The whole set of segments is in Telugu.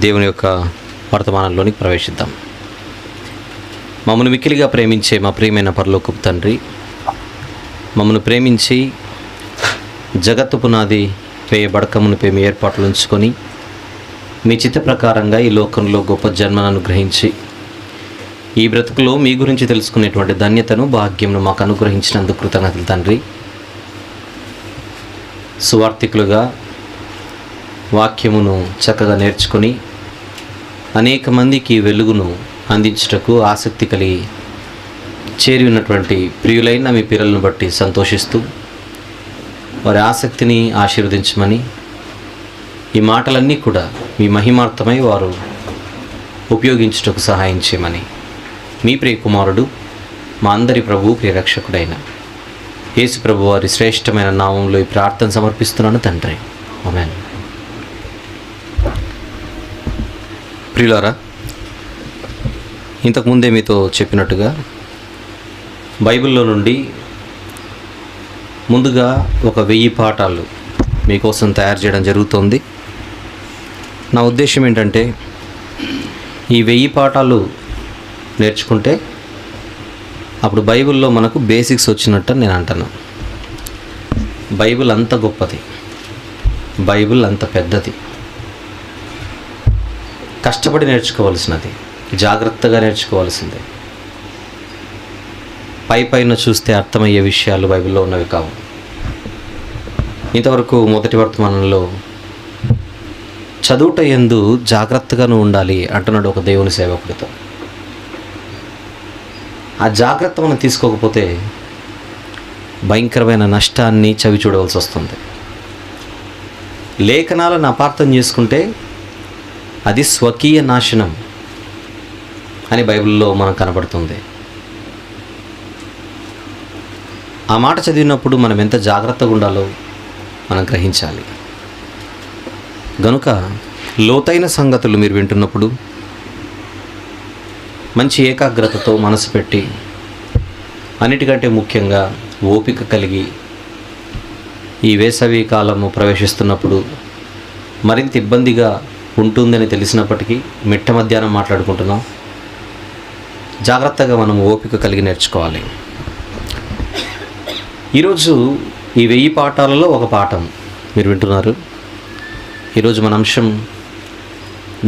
దేవుని యొక్క వర్తమానంలోనికి ప్రవేశిద్దాం. మమ్మల్ని మిక్కిలిగా ప్రేమించే మా ప్రియమైన పరలోకపు తండ్రి, మమ్మల్ని ప్రేమించి జగత్తు పునాది వేయబడకమునిపై మీ ఏర్పాట్లు ఉంచుకొని మీ చిత్త ప్రకారంగా ఈ లోకంలో గొప్ప జన్మను అనుగ్రహించి ఈ బ్రతుకులో మీ గురించి తెలుసుకునేటువంటి ధన్యతను, భాగ్యంను మాకు అనుగ్రహించినందుకు కృతజ్ఞతలు తండ్రి. సువార్థికులుగా వాక్యమును చక్కగా నేర్చుకొని అనేక మందికి వెలుగును అందించుటకు ఆసక్తి కలిగి చేరి ఉన్నటువంటి ప్రియులైన మీ పిల్లలను బట్టి సంతోషిస్తూ వారి ఆసక్తిని ఆశీర్వదించమని, ఈ మాటలన్నీ కూడా మీ మహిమార్థమై వారు ఉపయోగించుటకు సహాయం చేయమని మీ ప్రియ కుమారుడు, మా అందరి ప్రభువు, ప్రియరక్షకుడైన యేసు ప్రభు వారి శ్రేష్టమైన నామంలో ఈ ప్రార్థన సమర్పిస్తున్నాను తండ్రి. ఆమేన్. ప్రియులారా, ఇంతకుముందే మీతో చెప్పినట్టుగా బైబిల్లో నుండి ముందుగా ఒక 1000 పాఠాలు మీకోసం తయారు చేయడం జరుగుతుంది. నా ఉద్దేశం ఏంటంటే, ఈ 1000 పాఠాలు నేర్చుకుంటే అప్పుడు బైబిల్లో మనకు బేసిక్స్ వచ్చినట్టు నేను అంటాను. బైబిల్ అంత గొప్పది, బైబిల్ అంత పెద్దది, కష్టపడి నేర్చుకోవాల్సినది, జాగ్రత్తగా నేర్చుకోవాల్సిందే. పైన చూస్తే అర్థమయ్యే విషయాలు బైబిల్లో ఉన్నవి కావు. ఇంతవరకు మొదటి వర్తమానంలో చదువుట యందు జాగ్రత్తగాను ఉండాలి అంటున్నాడు ఒక దేవుని సేవకుడితో. ఆ జాగ్రత్త మనం తీసుకోకపోతే భయంకరమైన నష్టాన్ని చవి చూడవలసి వస్తుంది. లేఖనాలను అపార్థం చేసుకుంటే అది స్వకీయ నాశనం అని బైబిల్లో మనకు కనబడుతుంది. ఆ మాట చదివినప్పుడు మనం ఎంత జాగ్రత్తగా ఉండాలో మనం గ్రహించాలి. గనుక లోతైన సంగతులు మీరు వింటున్నప్పుడు మంచి ఏకాగ్రతతో మనసు పెట్టి, అన్నిటికంటే ముఖ్యంగా ఓపిక కలిగి, ఈ వేసవి కాలము ప్రవేశిస్తున్నప్పుడు మరింత ఇబ్బందిగా ఉంటుందని తెలిసినప్పటికీ మిట్ట మధ్యాహ్నం మాట్లాడుకుంటున్నాం. జాగ్రత్తగా మనం ఓపిక కలిగి నేర్చుకోవాలి. ఈరోజు ఈ 1000 పాఠాలలో ఒక పాఠం మీరు వింటున్నారు. ఈరోజు మన అంశం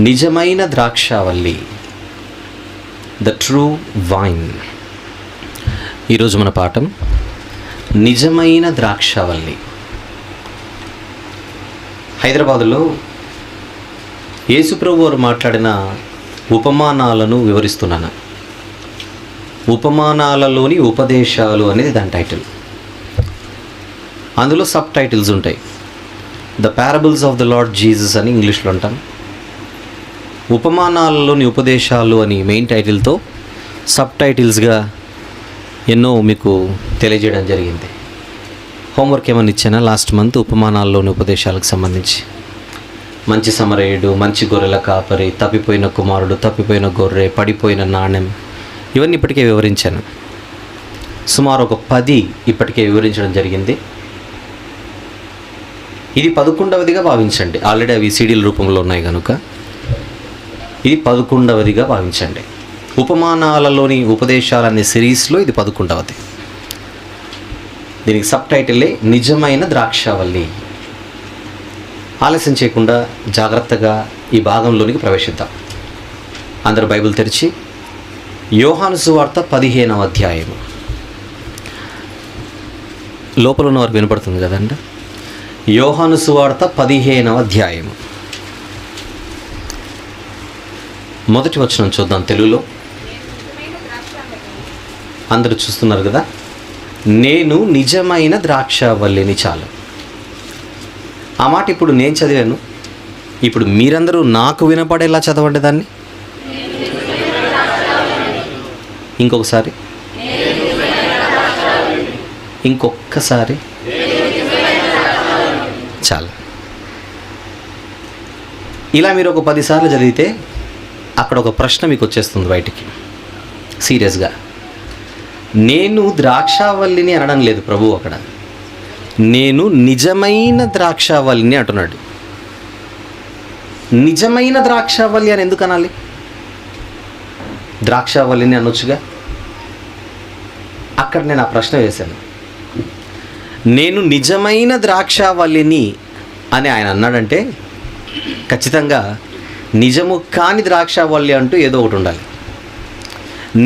నిజమైన ద్రాక్షావల్లి, ద ట్రూ వైన్. ఈరోజు మన పాఠం నిజమైన ద్రాక్షావల్లి. హైదరాబాదులో యేసుప్రభు వారు మాట్లాడిన ఉపమానాలను వివరిస్తున్నాను. ఉపమానాలలోని ఉపదేశాలు అనేది దాని టైటిల్. అందులో సబ్ టైటిల్స్ ఉంటాయి. The parables of the lord Jesus అని ఇంగ్లీష్లో అంటాం. ఉపమానాలలోని ఉపదేశాలు అని మెయిన్ టైటిల్తో సబ్ టైటిల్స్గా ఎన్నో మీకు తెలియజేయడం జరిగింది. హోంవర్క్ ఏమని ఇచ్చానా లాస్ట్ మంత్ ఉపమానాల్లోని ఉపదేశాలకు సంబంధించి? మంచి సమరయుడు, మంచి గొర్రెల కాపరి, తప్పిపోయిన కుమారుడు, తప్పిపోయిన గొర్రె, పడిపోయిన నాణెం, ఇవన్నీ ఇప్పటికే వివరించాను. సుమారు ఒక 10 ఇప్పటికే వివరించడం జరిగింది. ఇది 11వదిగా భావించండి. ఆల్రెడీ అవి సీడీల రూపంలో ఉన్నాయి కనుక ఇది 11వదిగా భావించండి. ఉపమానాలలోని ఉపదేశాలనే సిరీస్లో ఇది 11వది. దీనికి సబ్ టైటిల్లే నిజమైన ద్రాక్షావల్లి. ఆలస్యం చేయకుండా జాగ్రత్తగా ఈ భాగంలోనికి ప్రవేశిద్దాం. అందరూ బైబిల్ తెరిచి యోహాను సువార్త 15వ అధ్యాయం. లోపల ఉన్న వారికి వినపడుతుంది కదండి. యోహాను సువార్త 15వ అధ్యాయం మొదటి వచనం చూద్దాం తెలుగులో. అందరూ చూస్తున్నారు కదా. నేను నిజమైన ద్రాక్షావల్లిని. చాలు. ఆ మాట ఇప్పుడు నేను చదివాను, ఇప్పుడు మీరందరూ నాకు వినపడేలా చదవండి దాన్ని. ఇంకొకసారి, ఇంకొక్కసారి. చాలు. ఇలా మీరు ఒక 10 సార్లు చదివితే అక్కడ ఒక ప్రశ్న మీకు వచ్చేస్తుంది బయటికి. సీరియస్గా, నేను ద్రాక్షావల్లిని అనడం లేదు ప్రభు అక్కడ. నేను నిజమైన ద్రాక్షావల్లిని అంటున్నాడు. నిజమైన ద్రాక్షావల్లి అని ఎందుకు అనాలి? ద్రాక్షావల్లిని అనొచ్చుగా. అక్కడ నేను ఆ ప్రశ్న వేశాను. నేను నిజమైన ద్రాక్షావల్లిని అని ఆయన అన్నాడంటే ఖచ్చితంగా నిజము కాని ద్రాక్షావల్లి అంటూ ఏదో ఒకటి ఉండాలి.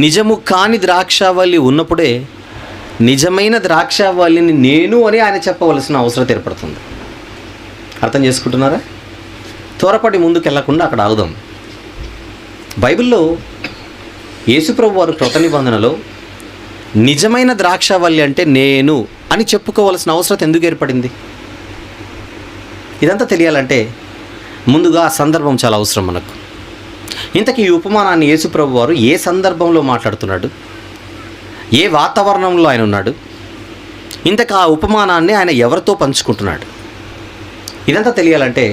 నిజము కాని ద్రాక్షావల్లి ఉన్నప్పుడే నిజమైన ద్రాక్షావల్లిని నేను అని ఆయన చెప్పవలసిన అవసరం ఏర్పడుతుంది. అర్థం చేసుకుంటున్నారా? త్వరపడి ముందుకు వెళ్లకుండా అక్కడ ఆగుదాం. బైబిల్లో యేసుప్రభు వారు కృత నిబంధనలో నిజమైన ద్రాక్షావల్లి అంటే నేను అని చెప్పుకోవాల్సిన అవసరం ఎందుకు ఏర్పడింది? ఇదంతా తెలియాలంటే ముందుగా ఆ సందర్భం చాలా అవసరం మనకు. ఇంతకీ ఈ ఉపమానాన్ని యేసుప్రభు వారు ఏ సందర్భంలో మాట్లాడుతున్నాడు, ఏ వాతావరణంలో ఆయన ఉన్నాడు, ఇంతకు ఆ ఉపమానాన్ని ఆయన ఎవరితో పంచుకుంటున్నాడు, ఇదంతా తెలియాలంటే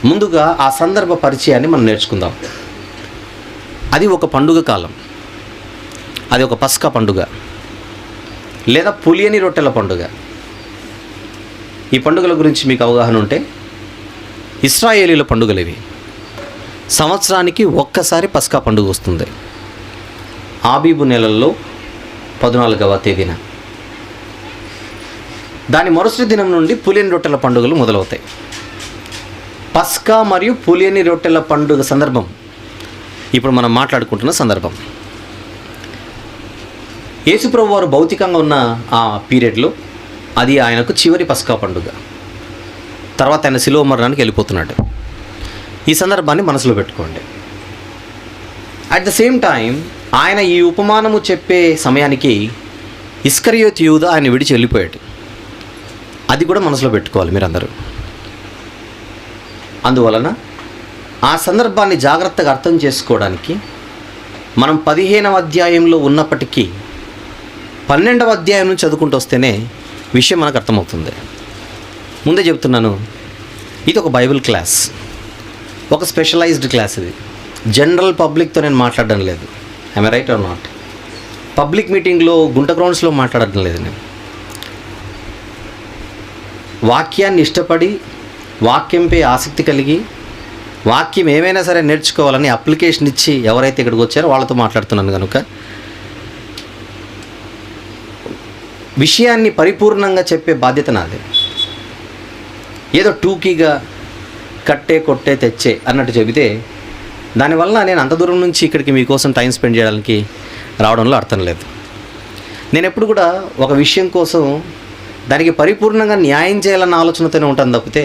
ముందుగా ఆ సందర్భ పరిచయాన్ని మనం నేర్చుకుందాం. అది ఒక పండుగ కాలం, అది ఒక పస్కా పండుగ లేదా పులియని రొట్టెల పండుగ. ఈ పండుగల గురించి మీకు అవగాహన ఉంటే ఇశ్రాయేలీల పండుగలు ఇవి. సంవత్సరానికి ఒక్కసారి పస్కా పండుగ వస్తుంది. ఆబీబు నెలల్లో 14వ తేదీన. దాని మరుసటి దినం నుండి పులియని రొట్టెల పండుగలు మొదలవుతాయి. పస్కా మరియు పులియని రొట్టెల పండుగ సందర్భం ఇప్పుడు మనం మాట్లాడుకుంటున్న సందర్భం. యేసుప్రభు వారు భౌతికంగా ఉన్న ఆ పీరియడ్లో అది ఆయనకు చివరి పస్కా పండుగ. తర్వాత ఆయన శిలువ మరణానికి వెళ్ళిపోతున్నాడు. ఈ సందర్భాన్ని మనసులో పెట్టుకోండి. అట్ ద సేమ్ టైం ఆయన ఈ ఉపమానము చెప్పే సమయానికి ఇస్కరియోతు యూదా ఆయన విడిచి వెళ్ళిపోయాడు. అది కూడా మనసులో పెట్టుకోవాలి మీరందరూ. అందువలన ఆ సందర్భాన్ని జాగ్రత్తగా అర్థం చేసుకోవడానికి మనం 15వ అధ్యాయంలో ఉన్నప్పటికీ 12వ అధ్యాయం నుంచి చదువుకుంటూ వస్తేనే విషయం మనకు అర్థమవుతుంది. ముందే చెప్తున్నాను, ఇది ఒక బైబిల్ క్లాస్, ఒక స్పెషలైజ్డ్ క్లాస్. ఇది జనరల్ పబ్లిక్తో నేను మాట్లాడడం లేదు. I right are not? Public మీటింగ్లో గుంట గ్రౌండ్స్లో మాట్లాడడం లేదు నేను. వాక్యాన్ని ఇష్టపడి, వాక్యంపై ఆసక్తి కలిగి, వాక్యం ఏమైనా సరే నేర్చుకోవాలని అప్లికేషన్ ఇచ్చి ఎవరైతే ఇక్కడికి వచ్చారో వాళ్ళతో మాట్లాడుతున్నాను కనుక విషయాన్ని పరిపూర్ణంగా చెప్పే బాధ్యత నాది. ఏదో టూకీగా కట్టే కొట్టే తెచ్చే అన్నట్టు చెబితే దానివల్ల నేను అంత దూరం నుంచి ఇక్కడికి మీకోసం టైం స్పెండ్ చేయడానికి రావడంలో అర్థం లేదు. నేను ఎప్పుడు కూడా ఒక విషయం కోసం దానికి పరిపూర్ణంగా న్యాయం చేయాలన్న ఆలోచనతోనే ఉంటాను తప్పితే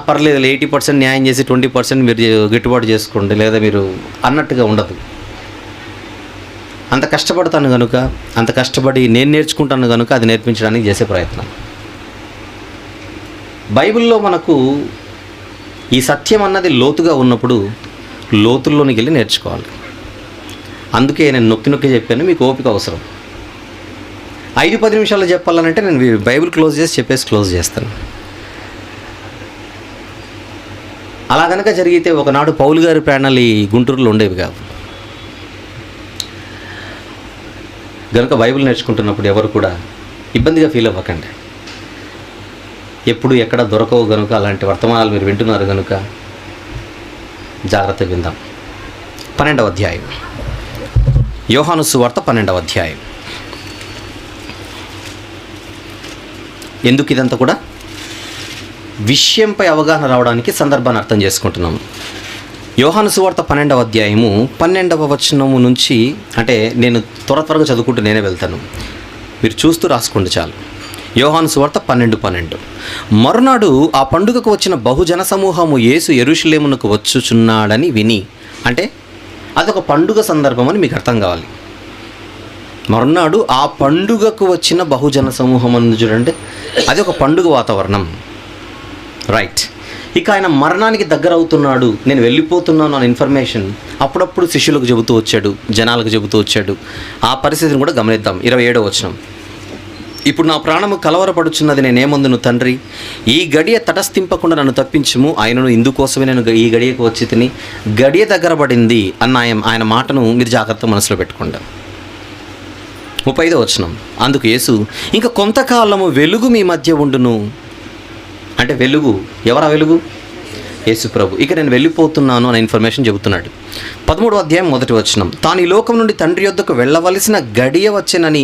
పర్లేదు 80% న్యాయం చేసి 20% మీరు గిట్టుబాటు చేసుకోండి లేదా మీరు అన్నట్టుగా ఉండదు. అంత కష్టపడతాను కనుక, అంత కష్టపడి నేను నేర్చుకుంటాను కనుక అది నేర్పించడానికి చేసే ప్రయత్నం. బైబిల్లో మనకు ఈ సత్యం అన్నది లోతుగా ఉన్నప్పుడు లోతుల్లోనికి వెళ్ళి నేర్చుకోవాలి. అందుకే నేను నొక్కి నొక్కి చెప్పాను, మీకు ఓపిక అవసరం. 5-10 నిమిషాల్లో చెప్పాలనంటే నేను బైబిల్ క్లోజ్ చేసి చెప్పేసి క్లోజ్ చేస్తాను. అలా కనుక జరిగితే ఒకనాడు పౌలు గారి ప్రయాణాలు ఈ గుంటూరులో ఉండేవి కాదు. కనుక బైబిల్ నేర్చుకుంటున్నప్పుడు ఎవరు కూడా ఇబ్బందిగా ఫీల్ అవ్వకండి. ఎప్పుడు ఎక్కడ దొరకవు కనుక అలాంటి వర్తమానాలు మీరు వింటున్నారు కనుక జాగ్రత్తగా విందాం. 12వ అధ్యాయం, యోహాను సువార్త 12వ అధ్యాయం. ఎందుకు ఇదంతా కూడా? విషయంపై అవగాహన రావడానికి సందర్భాన్ని అర్థం చేసుకుంటున్నాము. యోహాను సువార్త 12వ అధ్యాయము 12వ వచనము నుంచి, అంటే నేను త్వరగా చదువుకుంటూ నేనే వెళ్తాను, మీరు చూస్తూ రాసుకోండి చాలు. యోహాను సువార్త 12:12. మరునాడు ఆ పండుగకు వచ్చిన బహుజన సమూహము యేసు యెరూషలేమునకు వచ్చుచున్నాడని విని, అంటే అదొక పండుగ సందర్భం అని మీకు అర్థం కావాలి. మరునాడు ఆ పండుగకు వచ్చిన బహుజన సమూహం అని చూడండి, అది ఒక పండుగ వాతావరణం, రైట్. ఇక ఆయన మరణానికి దగ్గర అవుతున్నాడు, నేను వెళ్ళిపోతున్నాను అన్న ఇన్ఫర్మేషన్ అప్పుడప్పుడు శిష్యులకు చెబుతూ వచ్చాడు, జనాలకు చెబుతూ వచ్చాడు. ఆ పరిస్థితిని కూడా గమనిద్దాం. 27వ వచనం. ఇప్పుడు నా ప్రాణము కలవరపడుచున్నది, నేనేమందును తండ్రి, ఈ గడియ తటస్థింపకుండా నన్ను తప్పించుము, ఆయనను ఇందుకోసమే నేను ఈ గడియకు వచ్చి తిని గడియ దగ్గర పడింది అన్న ఆయన మాటను మీరు జాగ్రత్త మనసులో పెట్టుకోండి. 35వ వచనం. అందుకు యేసు, ఇంకా కొంతకాలము వెలుగు మీ మధ్య ఉండును. అంటే వెలుగు, ఎవరా వెలుగు? యేసు ప్రభు. ఇక నేను వెళ్ళిపోతున్నాను అనే ఇన్ఫర్మేషన్ చెబుతున్నాడు. 13వ అధ్యాయం 1వ వచనం, తాను ఈ లోకం నుండి తండ్రి యొద్దకు వెళ్ళవలసిన గడియ వచ్చెనని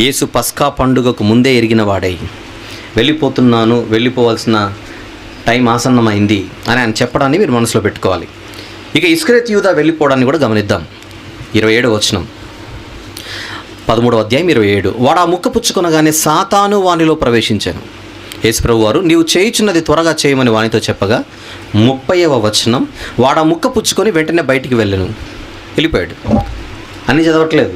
యేసు పస్కా పండుగకు ముందే ఎరిగిన వాడై, వెళ్ళిపోతున్నాను, వెళ్ళిపోవాల్సిన టైం ఆసన్నమైంది అని ఆయన చెప్పడాన్ని మీరు మనసులో పెట్టుకోవాలి. ఇక ఇస్కరియోతు యూదా వెళ్ళిపోవడాన్ని కూడా గమనిద్దాం. 27వ వచనం, 13వ అధ్యాయం 27, వాడు ఆ ముక్క పుచ్చుకొనగానే సాతాను వానిలో ప్రవేశించాను. యేసుప్రభు వారు, నీవు చేయుచున్నది త్వరగా చేయమని వానితో చెప్పగా 30వ వచనం, వాడు ఆ ముక్క పుచ్చుకొని వెంటనే బయటికి వెళ్ళను, వెళ్ళిపోయాడు. అన్నీ చదవట్లేదు,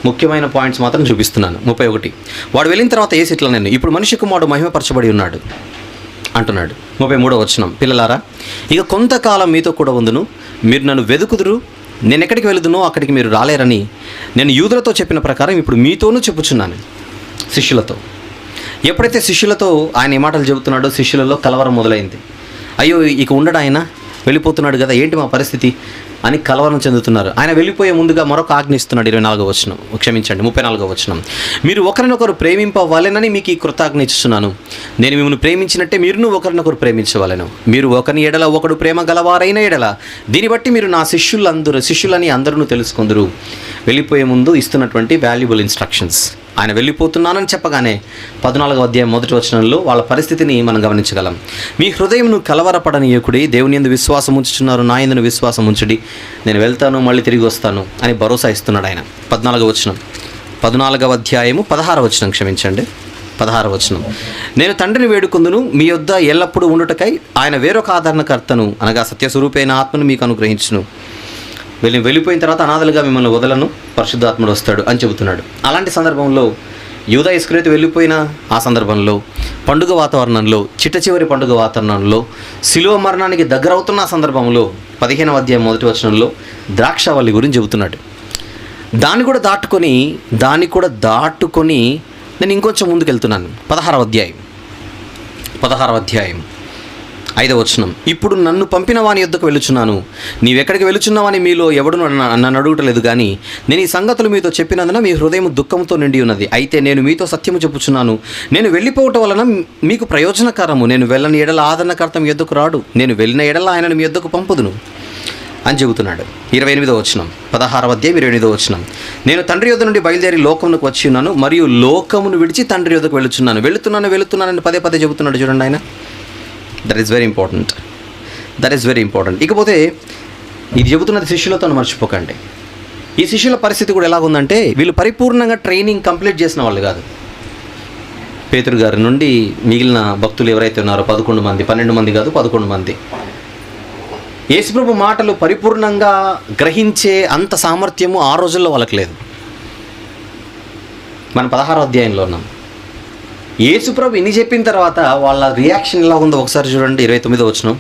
ముఖ్యమైన పాయింట్స్ మాత్రం చూపిస్తున్నాను. 31, వాడు వెళ్ళిన తర్వాత యేసు ఇట్లా, నేను ఇప్పుడు మనిషి కుమారుడు మహిమపరచబడి ఉన్నాడు అంటున్నాడు. 33వ వచనం, పిల్లలారా ఇక కొంతకాలం మీతో కూడా ఉందును, మీరు నన్ను వెదుకుదురు, నేను ఎక్కడికి వెళుదునో అక్కడికి మీరు రాలేరని నేను యూదులతో చెప్పిన ప్రకారం ఇప్పుడు మీతోనూ చెప్పుచున్నాను, శిష్యులతో. ఎప్పుడైతే శిష్యులతో ఆయన ఈ మాటలు చెబుతున్నాడో శిష్యులలో కలవరం మొదలైంది. అయ్యో ఇక ఉండడు ఆయన, వెళ్ళిపోతున్నాడు కదా, ఏంటి మా పరిస్థితి అని కలవరం చెందుతున్నారు. ఆయన వెళ్ళిపోయే ముందుగా మరొక ఆజ్ఞ ఇస్తున్నాడు. 24వ వచనం, క్షమించండి 34వ వచనం, మీరు ఒకరినొకరు ప్రేమింపవాలెనని మీకు ఈ కృతజ్ఞత ఇస్తున్నాను, నేను మిమ్మల్ని ప్రేమించినట్టే మీరును ఒకరినొకరు ప్రేమించవలెను, మీరు ఒకని ఎడల ఒకడు ప్రేమ గలవారైన ఎడల దీన్ని బట్టి మీరు నా శిష్యులని అందరూ తెలుసుకుందరు. వెళ్ళిపోయే ముందు ఇస్తున్నటువంటి వాల్యుబుల్ ఇన్స్ట్రక్షన్స్. ఆయన వెళ్ళిపోతున్నానని చెప్పగానే 14వ అధ్యాయం 1వ వచనంలో వాళ్ళ పరిస్థితిని మనం గమనించగలం. మీ హృదయంను కలవరపడనీయకుడి, దేవుని యందు విశ్వాసం ఉంచుచున్నారు, నా యందు విశ్వాసం ఉంచుడి, నేను వెళ్తాను మళ్ళీ తిరిగి వస్తాను అని భరోసా ఇస్తున్నాడు ఆయన. 14వ వచనం, 14వ అధ్యాయము 16వ వచనం, క్షమించండి 16వ వచనం, నేను తండ్రిని వేడుకుందును, మీ యొద్ద ఎల్లప్పుడూ ఉండుటకై ఆయన వేరొక ఆదరణకర్తను అనగా సత్యస్వరూపైన ఆత్మను మీకు అనుగ్రహించును. వెళ్ళిపోయిన తర్వాత అనాథలుగా మిమ్మల్ని వదలను, పరిశుద్ధాత్ముడు వస్తాడు అని చెబుతున్నాడు. అలాంటి సందర్భంలో యూదా ఇస్కరియోతు వెళ్ళిపోయిన ఆ సందర్భంలో, పండుగ వాతావరణంలో, చిట్ట చివరి పండుగ వాతావరణంలో, శిలువ మరణానికి దగ్గరవుతున్న ఆ సందర్భంలో 15వ అధ్యాయం 1వ వచనంలో ద్రాక్షావల్లి గురించి చెబుతున్నాడు. దాన్ని కూడా దాటుకొని నేను ఇంకొంచెం ముందుకు వెళ్తున్నాను. 16వ అధ్యాయం 5వ వచనం, ఇప్పుడు నన్ను పంపిన వాని యొద్దకు వెళ్ళుచున్నాను, నీవెక్కడికి వెళుచున్నావని మీలో ఎవడు నన్ను అడుగుటలేదు, కానీ నేను ఈ సంగతులు మీతో చెప్పినందున మీ హృదయం దుఃఖంతో నిండి ఉన్నది. అయితే నేను మీతో సత్యము చెప్పుచున్నాను, నేను వెళ్ళిపోవటం వలన మీకు ప్రయోజనకరము, నేను వెళ్ళని ఎడల ఆదరణకర్త మీ యొద్దకు రాడు, నేను వెళ్ళిన ఎడల ఆయనను మీ యొద్దకు పంపుదును అని చెబుతున్నాడు. 28వ వచనం, 16వ అధ్యాయం 28వ వచనం, నేను తండ్రి యొద్ద నుండి బయలుదేరి లోకమునకు వచ్చి ఉన్నాను, మరియు లోకమును విడిచి తండ్రి యొద్దకు వెళుతున్నానని పదే చెబుతున్నాడు. చూడండి ఆయన, దట్ ఈస్ వెరీ ఇంపార్టెంట్. ఇకపోతే ఇది చెబుతున్నది శిష్యులతో మర్చిపోకండి. ఈ శిష్యుల పరిస్థితి కూడా ఎలాగుందంటే, వీళ్ళు పరిపూర్ణంగా ట్రైనింగ్ కంప్లీట్ చేసిన వాళ్ళు కాదు. పేతురు గారి నుండి మిగిలిన భక్తులు ఎవరైతే ఉన్నారో 11 మంది, 12 మంది కాదు 11 మంది. యేసుప్రభు మాటలు పరిపూర్ణంగా గ్రహించే అంత సామర్థ్యము ఆ రోజుల్లో వాళ్ళకి లేదు. మనం 16వ అధ్యాయంలో ఉన్నాం. యేసుప్రభు ఇన్ని చెప్పిన తర్వాత వాళ్ళ రియాక్షన్ ఎలా ఉందో ఒకసారి చూడండి. 29వ వచనం,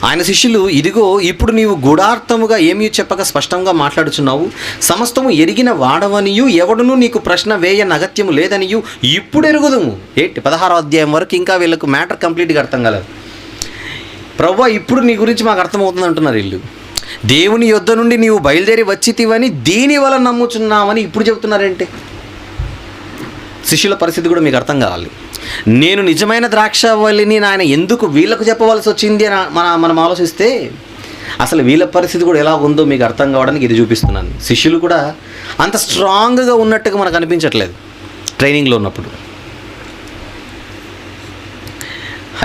ఆయన శిష్యులు, ఇదిగో ఇప్పుడు నీవు గూఢార్థముగా ఏమీ చెప్పక స్పష్టంగా మాట్లాడుచున్నావు, సమస్తము ఎరిగిన వాడవనియు ఎవడునూ నీకు ప్రశ్న వేయనగత్యము లేదనియు ఇప్పుడు ఎరుగుదుము. 16వ అధ్యాయం వరకు ఇంకా వీళ్ళకు మ్యాటర్ కంప్లీట్గా అర్థం కాలేదు. ప్రభువా ఇప్పుడు నీ గురించి మాకు అర్థమవుతుంది అంటున్నారు వీళ్ళు. దేవుని యొద్ద నుండి నీవు బయలుదేరి వచ్చితివని దీని వల్ల నమ్ముచున్నామని ఇప్పుడు చెబుతున్నారేంటి? శిష్యుల పరిస్థితి కూడా మీకు అర్థం కావాలి. నేను నిజమైన ద్రాక్షావల్లిని ఆయన ఎందుకు వీళ్ళకు చెప్పవలసి వచ్చింది అని మనం ఆలోచిస్తే అసలు వీళ్ళ పరిస్థితి కూడా ఎలా ఉందో మీకు అర్థం కావడానికి ఇది చూపిస్తున్నాను. శిష్యులు కూడా అంత స్ట్రాంగ్గా ఉన్నట్టుగా మనకు అనిపించట్లేదు ట్రైనింగ్లో ఉన్నప్పుడు.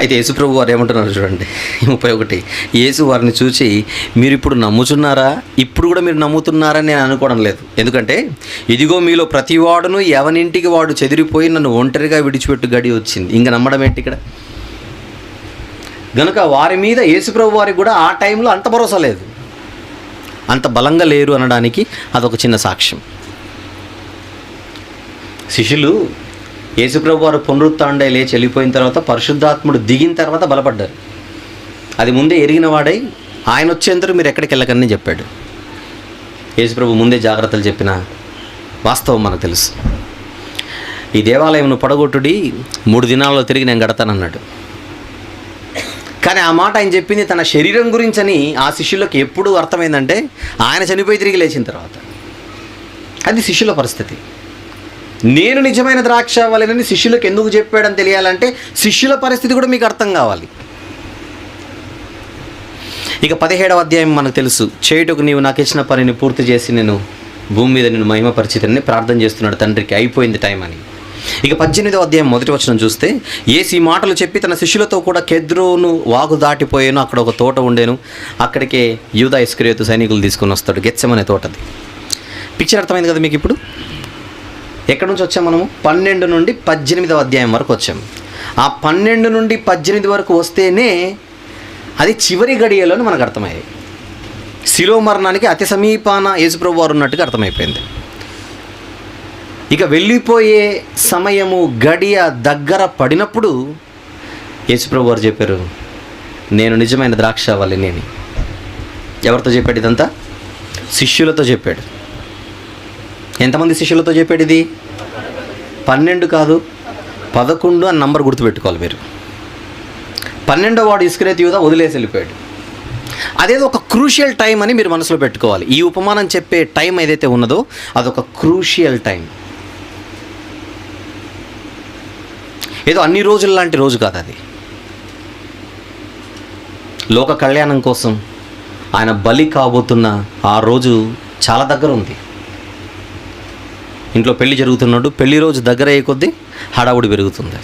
అయితే యేసుప్రభు వారు ఏమంటున్నారు చూడండి, 31, యేసు వారిని చూసి, మీరు ఇప్పుడు నమ్ముచున్నారా? ఇప్పుడు కూడా మీరు నమ్ముతున్నారని నేను అనుకోవడం లేదు. ఎందుకంటే ఇదిగో మీలో ప్రతివాడును ఎవనింటికి వాడు చెదిరిపోయి నన్ను ఒంటరిగా విడిచిపెట్టు గడి వచ్చింది. ఇంకా నమ్మడం ఏంటి ఇక్కడ? గనుక వారి మీద యేసుప్రభు వారికి కూడా ఆ టైంలో అంత భరోసా లేదు, అంత బలంగా లేరు అనడానికి అదొక చిన్న సాక్ష్యం. శిష్యులు యేసుప్రభు వారు పునరుత్థానుడై లేచి వెళ్ళిపోయిన తర్వాత పరిశుద్ధాత్ముడు దిగిన తర్వాత బలపడ్డారు. అది ముందే ఎరిగిన వాడై ఆయన వచ్చేందరూ మీరు ఎక్కడికి వెళ్ళకని చెప్పాడు. యేసుప్రభు ముందే జాగ్రత్తలు చెప్పిన వాస్తవం మనకు తెలుసు. ఈ దేవాలయం పడగొట్టుడి 3 దినాల్లో తిరిగి నేను కడతానన్నాడు. కానీ ఆ మాట ఆయన చెప్పింది తన శరీరం గురించి అని ఆ శిష్యులకు ఎప్పుడు అర్థమైందంటే ఆయన చనిపోయి తిరిగి లేచిన తర్వాత. అది శిష్యుల పరిస్థితి. నేను నిజమైన ద్రాక్షావల్లిని శిష్యులకు ఎందుకు చెప్పాడని తెలియాలంటే శిష్యుల పరిస్థితి కూడా మీకు అర్థం కావాలి. ఇక 17వ అధ్యాయం మనకు తెలుసు. చేయుటకు నీవు నాకు ఇచ్చిన పనిని పూర్తి చేసి నేను భూమి మీద నేను మహిమపరిచితని ప్రార్థన చేస్తున్నాడు తండ్రికి, అయిపోయింది టైం అని. ఇక 18వ అధ్యాయం మొదటి వచనం చూస్తే, యేసు ఈ మాటలు చెప్పి తన శిష్యులతో కూడా కెద్రోను వాగు దాటిపోయాను, అక్కడ ఒక తోట ఉండేను, అక్కడికే యూదా ఇస్కరియోతు సైనికులు తీసుకొని వస్తాడు. గెత్సెమనే తోటది. పిక్చర్ అర్థమైంది కదా మీకు? ఇప్పుడు ఎక్కడి నుంచి వచ్చాం మనము? 12 నుండి 18వ అధ్యాయం వరకు వచ్చాము. ఆ 12 నుండి 18 వరకు వస్తేనే అది చివరి గడియలోని మనకు అర్థమయ్యాయి. శిలో మరణానికి అతి సమీపాన యేసుప్రభు వారు ఉన్నట్టుగా అర్థమైపోయింది. ఇక వెళ్ళిపోయే సమయము గడియ దగ్గర పడినప్పుడు యేసుప్రభు వారు చెప్పారు, నేను నిజమైన ద్రాక్షావల్లి నేను. ఎవరితో చెప్పాడు ఇదంతా? శిష్యులతో చెప్పాడు. ఎంతమంది శిష్యులతో చెప్పాడు ఇది? 12 కాదు, 11 అని నంబర్ గుర్తుపెట్టుకోవాలి మీరు. 12వ వాడు ఇస్కరియోతు యూదా వదిలేసి వెళ్ళిపోయాడు. అదేదో ఒక క్రూషియల్ టైం అని మీరు మనసులో పెట్టుకోవాలి. ఈ ఉపమానం చెప్పే టైం ఏదైతే ఉన్నదో అదొక క్రూషియల్ టైం. ఏదో అన్ని రోజుల లాంటి రోజు కాదు అది. లోక కళ్యాణం కోసం ఆయన బలి కాబోతున్న ఆ రోజు చాలా దగ్గర ఉంది. ఇంట్లో పెళ్లి జరుగుతున్నాడు, పెళ్లి రోజు దగ్గర అయ్యే కొద్దీ హడావుడి పెరుగుతుంది.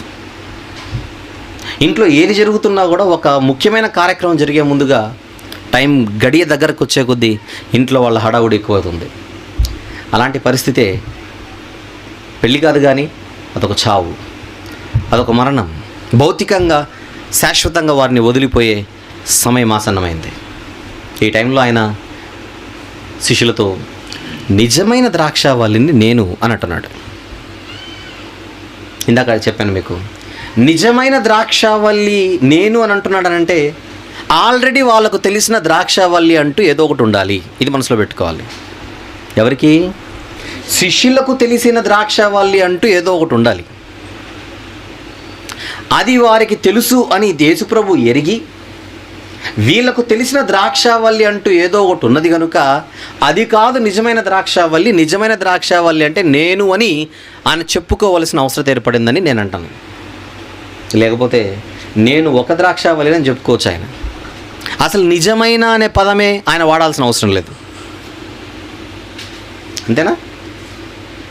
ఇంట్లో ఏది జరుగుతున్నా కూడా ఒక ముఖ్యమైన కార్యక్రమం జరిగే ముందుగా టైం గడియ దగ్గరకు వచ్చే కొద్దీ ఇంట్లో వాళ్ళ హడావుడి ఎక్కువ అవుతుంది. అలాంటి పరిస్థితే పెళ్ళి కాదు కానీ అదొక చావు, అదొక మరణం. భౌతికంగా శాశ్వతంగా వారిని వదిలిపోయే సమయం ఆసన్నమైంది. ఈ టైంలో ఆయన శిష్యులతో నిజమైన ద్రాక్షావల్లిని నేను అని అంటున్నాడు. ఇందాక చెప్పాను మీకు, నిజమైన ద్రాక్షావల్లి నేను అని అంటున్నాడనంటే ఆల్రెడీ వాళ్ళకు తెలిసిన ద్రాక్షావల్లి అంటూ ఏదో ఒకటి ఉండాలి. ఇది మనసులో పెట్టుకోవాలి. ఎవరికి? శిష్యులకు తెలిసిన ద్రాక్షావల్లి అంటూ ఏదో ఒకటి ఉండాలి. అది వారికి తెలుసు అని యేసుప్రభు ఎరిగి, వీళ్ళకు తెలిసిన ద్రాక్షావల్లి అంటూ ఏదో ఒకటి ఉన్నది కనుక అది కాదు నిజమైన ద్రాక్షావల్లి. నిజమైన ద్రాక్షావల్లి అంటే నేను అని ఆయన చెప్పుకోవలసిన అవసరం ఏర్పడిందని నేను అంటాను. లేకపోతే నేను ఒక ద్రాక్షావల్లి అని చెప్పుకోవచ్చు. ఆయన అసలు నిజమైన అనే పదమే ఆయన వాడాల్సిన అవసరం లేదు. అంతేనా?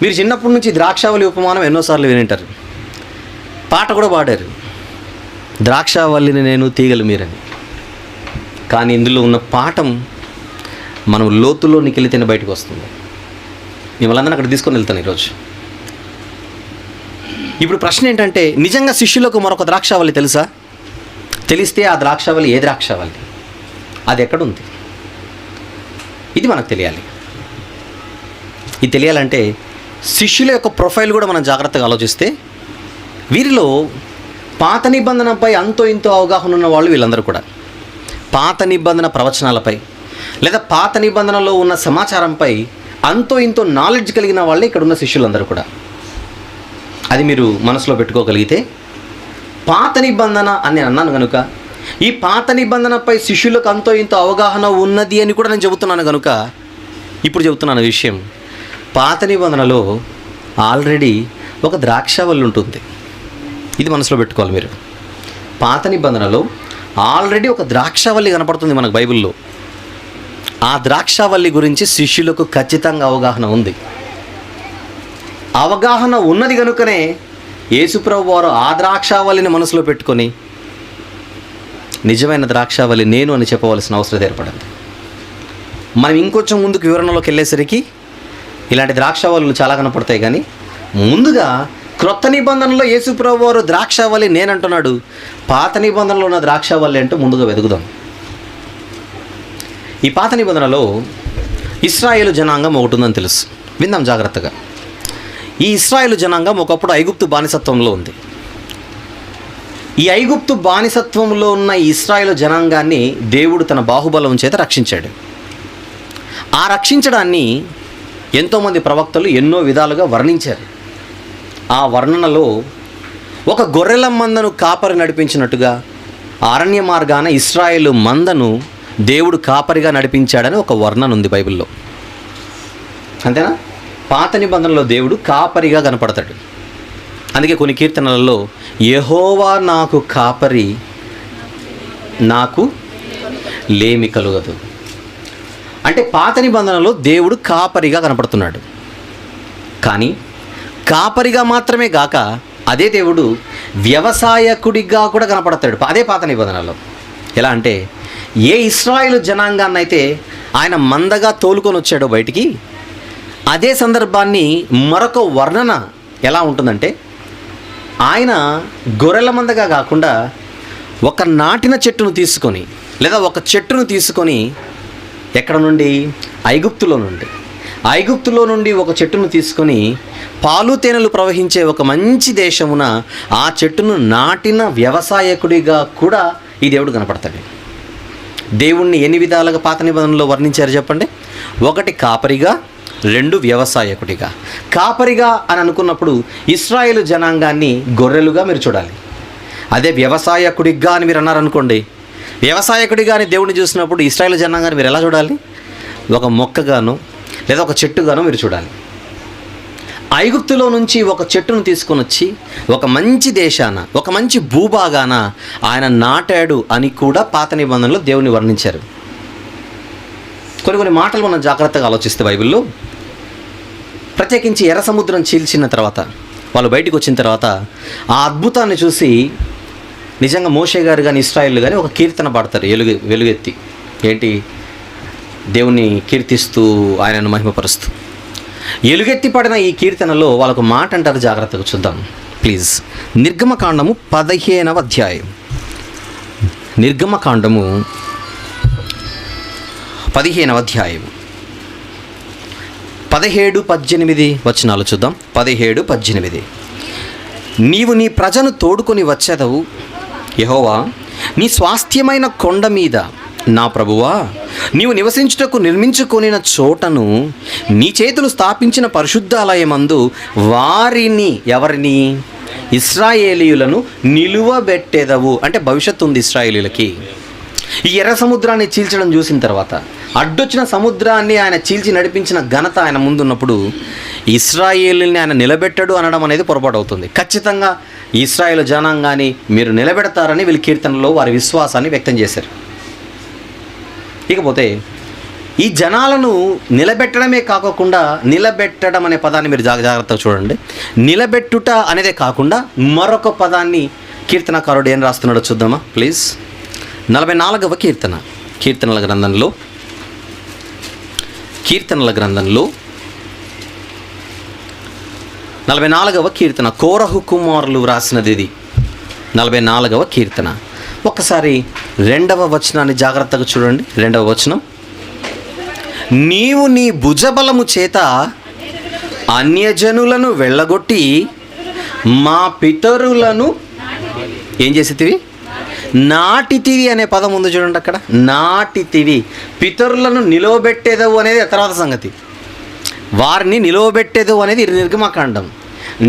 మీరు చిన్నప్పటి నుంచి ద్రాక్షావల్లి ఉపమానం ఎన్నోసార్లు వినింటారు, పాట కూడా పాడారు, ద్రాక్షావల్లిని నేను తీగలు మీరని. కానీ ఇందులో ఉన్న పాఠం మనం లోతులోనికి వెళితేనే బయటకు వస్తుంది. మిమ్మల్ని అందరినీ అక్కడ తీసుకొని వెళ్తాను ఈరోజు. ఇప్పుడు ప్రశ్న ఏంటంటే, నిజంగా శిష్యులకు మరొక ద్రాక్షావల్లి తెలుసా? తెలిస్తే ఆ ద్రాక్షావల్లి ఏ ద్రాక్షావల్లి, అది ఎక్కడుంది? ఇది మనకు తెలియాలి. ఇది తెలియాలంటే శిష్యుల యొక్క ప్రొఫైల్ కూడా మనం జాగ్రత్తగా ఆలోచిస్తే, వీరిలో పాత నిబంధనపై అంతో ఇంతో అవగాహన ఉన్న వాళ్ళు వీళ్ళందరూ కూడా. పాత నిబంధన ప్రవచనాలపై లేదా పాత నిబంధనలో ఉన్న సమాచారంపై అంతో ఇంతో నాలెడ్జ్ కలిగిన వాళ్ళే ఇక్కడ ఉన్న శిష్యులందరూ కూడా. అది మీరు మనసులో పెట్టుకోగలిగితే, పాత నిబంధన అని నేను అన్నాను కనుక ఈ పాత నిబంధనపై శిష్యులకు అంతో ఇంతో అవగాహన ఉన్నది అని కూడా నేను చెబుతున్నాను కనుక ఇప్పుడు చెబుతున్నాను విషయం. పాత నిబంధనలో ఆల్రెడీ ఒక ద్రాక్షావల్లి ఉంటుంది. ఇది మనసులో పెట్టుకోవాలి మీరు. పాత నిబంధనలో ఆల్రెడీ ఒక ద్రాక్షావల్లి కనపడుతుంది మనకు బైబిల్లో. ఆ ద్రాక్షావల్లి గురించి శిష్యులకు ఖచ్చితంగా అవగాహన ఉంది. అవగాహన ఉన్నది కనుకనే యేసుప్రభు వారు ఆ ద్రాక్షావల్లిని మనసులో పెట్టుకొని నిజమైన ద్రాక్షావల్లి నేను అని చెప్పవలసిన అవసరం ఏర్పడింది. మనం ఇంకొంచెం ముందుకు వివరణలోకి వెళ్ళేసరికి ఇలాంటి ద్రాక్షావల్లులు చాలా కనపడతాయి. కానీ ముందుగా క్రొత్త నిబంధనలో యేసుప్రభు వారు ద్రాక్షావల్లి నేనంటున్నాడు. పాత నిబంధనలో ఉన్న ద్రాక్షావల్లి అంటూ ముందుగా వెతుకుదాం. ఈ పాత నిబంధనలో ఇశ్రాయేలు జనాంగం ఒకటి ఉందని తెలుసు. విందాం జాగ్రత్తగా. ఈ ఇశ్రాయేలు జనాంగం ఒకప్పుడు ఐగుప్తు బానిసత్వంలో ఉంది. ఈ ఐగుప్తు బానిసత్వంలో ఉన్న ఇశ్రాయేలు జనాంగాన్ని దేవుడు తన బాహుబలం చేత రక్షించాడు. ఆ రక్షించడాన్ని ఎంతోమంది ప్రవక్తలు ఎన్నో విధాలుగా వర్ణించారు. ఆ వర్ణనలో ఒక గొర్రెల మందను కాపరి నడిపించినట్టుగా అరణ్య మార్గాన ఇశ్రాయేలు మందను దేవుడు కాపరిగా నడిపించాడని ఒక వర్ణన ఉంది బైబిల్లో. అంతేనా? పాత నిబంధనలో దేవుడు కాపరిగా కనపడతాడు. అందుకే కొన్ని కీర్తనలలో యెహోవా నాకు కాపరి, నాకు లేమి కలుగదు. అంటే పాత నిబంధనలో దేవుడు కాపరిగా కనపడుతున్నాడు. కానీ కాపరిగా మాత్రమే గాక అదే దేవుడు వ్యవసాయకుడిగా కూడా కనపడతాడు అదే పాత నిబంధనలో. ఎలా అంటే ఏ ఇశ్రాయేలు జనాంగాన్ని అయితే ఆయన మందగా తోలుకొని వచ్చాడో బయటికి, అదే సందర్భాన్ని మరొక వర్ణన ఎలా ఉంటుందంటే, ఆయన గొర్రెల మందగా కాకుండా ఒక నాటిన చెట్టును తీసుకొని లేదా ఒక చెట్టును తీసుకొని ఎక్కడ నుండి ఐగుప్తులో నుండి ఒక చెట్టును తీసుకొని పాలు తేనెలు ప్రవహించే ఒక మంచి దేశమున ఆ చెట్టును నాటిన వ్యవసాయకుడిగా కూడా ఈ దేవుడు కనపడతాడు. దేవుణ్ణి ఎన్ని విధాలుగా పాత నిబంధనలో వర్ణించారు చెప్పండి? 1 కాపరిగా, 2 వ్యవసాయకుడిగా. కాపరిగా అని అనుకున్నప్పుడు ఇశ్రాయేలు జనాంగాన్ని గొర్రెలుగా మీరు చూడాలి. అదే వ్యవసాయకుడిగా అని మీరు అన్నారనుకోండి, వ్యవసాయకుడిగా అని దేవుడిని చూసినప్పుడు ఇశ్రాయేలు జనాంగాన్ని మీరు ఎలా చూడాలి? ఒక మొక్కగాను లేదా ఒక చెట్టుగాను మీరు చూడాలి. ఐగుప్తులో నుంచి ఒక చెట్టును తీసుకొని వచ్చి ఒక మంచి దేశాన, ఒక మంచి భూభాగాన ఆయన నాటాడు అని కూడా పాత నిబంధనలో దేవుని వర్ణించారు. కొన్ని మాటలు మనం జాగ్రత్తగా ఆలోచిస్తే బైబిల్లో, ప్రత్యేకించి ఎర్ర సముద్రం చీల్చిన తర్వాత వాళ్ళు బయటికి వచ్చిన తర్వాత ఆ అద్భుతాన్ని చూసి నిజంగా మోషే గారు కానీ ఇశ్రాయేలు కానీ ఒక కీర్తన పాడతారు వెలుగెత్తి. ఏంటి? దేవుణ్ణి కీర్తిస్తూ ఆయనను మహిమపరుస్తూ ఎలుగెత్తి పడిన ఈ కీర్తనలో వాళ్ళకు మాట అంటారు. జాగ్రత్తగా చూద్దాం ప్లీజ్. నిర్గమకాండము 15వ అధ్యాయం. నిర్గమకాండము 15వ అధ్యాయం 17-18 వచనాలు చూద్దాం. 17-18. నీవు నీ ప్రజను తోడుకొని వచ్చేదవు యెహోవా, నీ స్వాస్థ్యమైన కొండ మీద నా ప్రభువా, నీవు నివసించుటకు నిర్మించుకొనిన చోటను నీ చేతులు స్థాపించిన పరిశుద్ధాలయమందు వారిని, ఎవరిని? ఇశ్రాయేలీయులను నిలువబెట్టేదవు. అంటే భవిష్యత్తు ఉంది ఇశ్రాయేలీలకి. ఈ ఎర్ర సముద్రాన్ని చీల్చడం చూసిన తర్వాత, అడ్డొచ్చిన సముద్రాన్ని ఆయన చీల్చి నడిపించిన ఘనత ఆయన ముందున్నప్పుడు ఇశ్రాయేలుని ఆయన నిలబెట్టడు అనడం అనేది పొరపాటు అవుతుంది. ఖచ్చితంగా ఇశ్రాయేలు జనాంగాన్ని మీరు నిలబెడతారని వీళ్ళు కీర్తనలో వారి విశ్వాసాన్ని వ్యక్తం చేశారు. ఇకపోతే ఈ జనాలను నిలబెట్టడమే కాకుండా, నిలబెట్టడం అనే పదాన్ని మీరు జాగ్రత్తగా చూడండి. నిలబెట్టుట అనేదే కాకుండా మరొక పదాన్ని కీర్తనకారుడు ఏం రాస్తున్నాడో చూద్దామా ప్లీజ్. 44వ కీర్తన. కీర్తనల గ్రంథంలో 44వ కీర్తన. కోరహు కుమారులు రాసినది ఇది. 44వ కీర్తన. ఒక్కసారి 2వ వచనాన్ని జాగ్రత్తగా చూడండి. 2వ వచనం, నీవు నీ భుజబలము చేత అన్యజనులను వెళ్ళగొట్టి మా పితరులను ఏం చేసేటివి? నాటితివి అనే పదం ఉంది చూడండి అక్కడ. నాటితివి. పితరులను నిలవబెట్టేదవు అనేది తర్వాత సంగతి. వారిని నిలవబెట్టేదవు అనేది నిర్గమకాండం.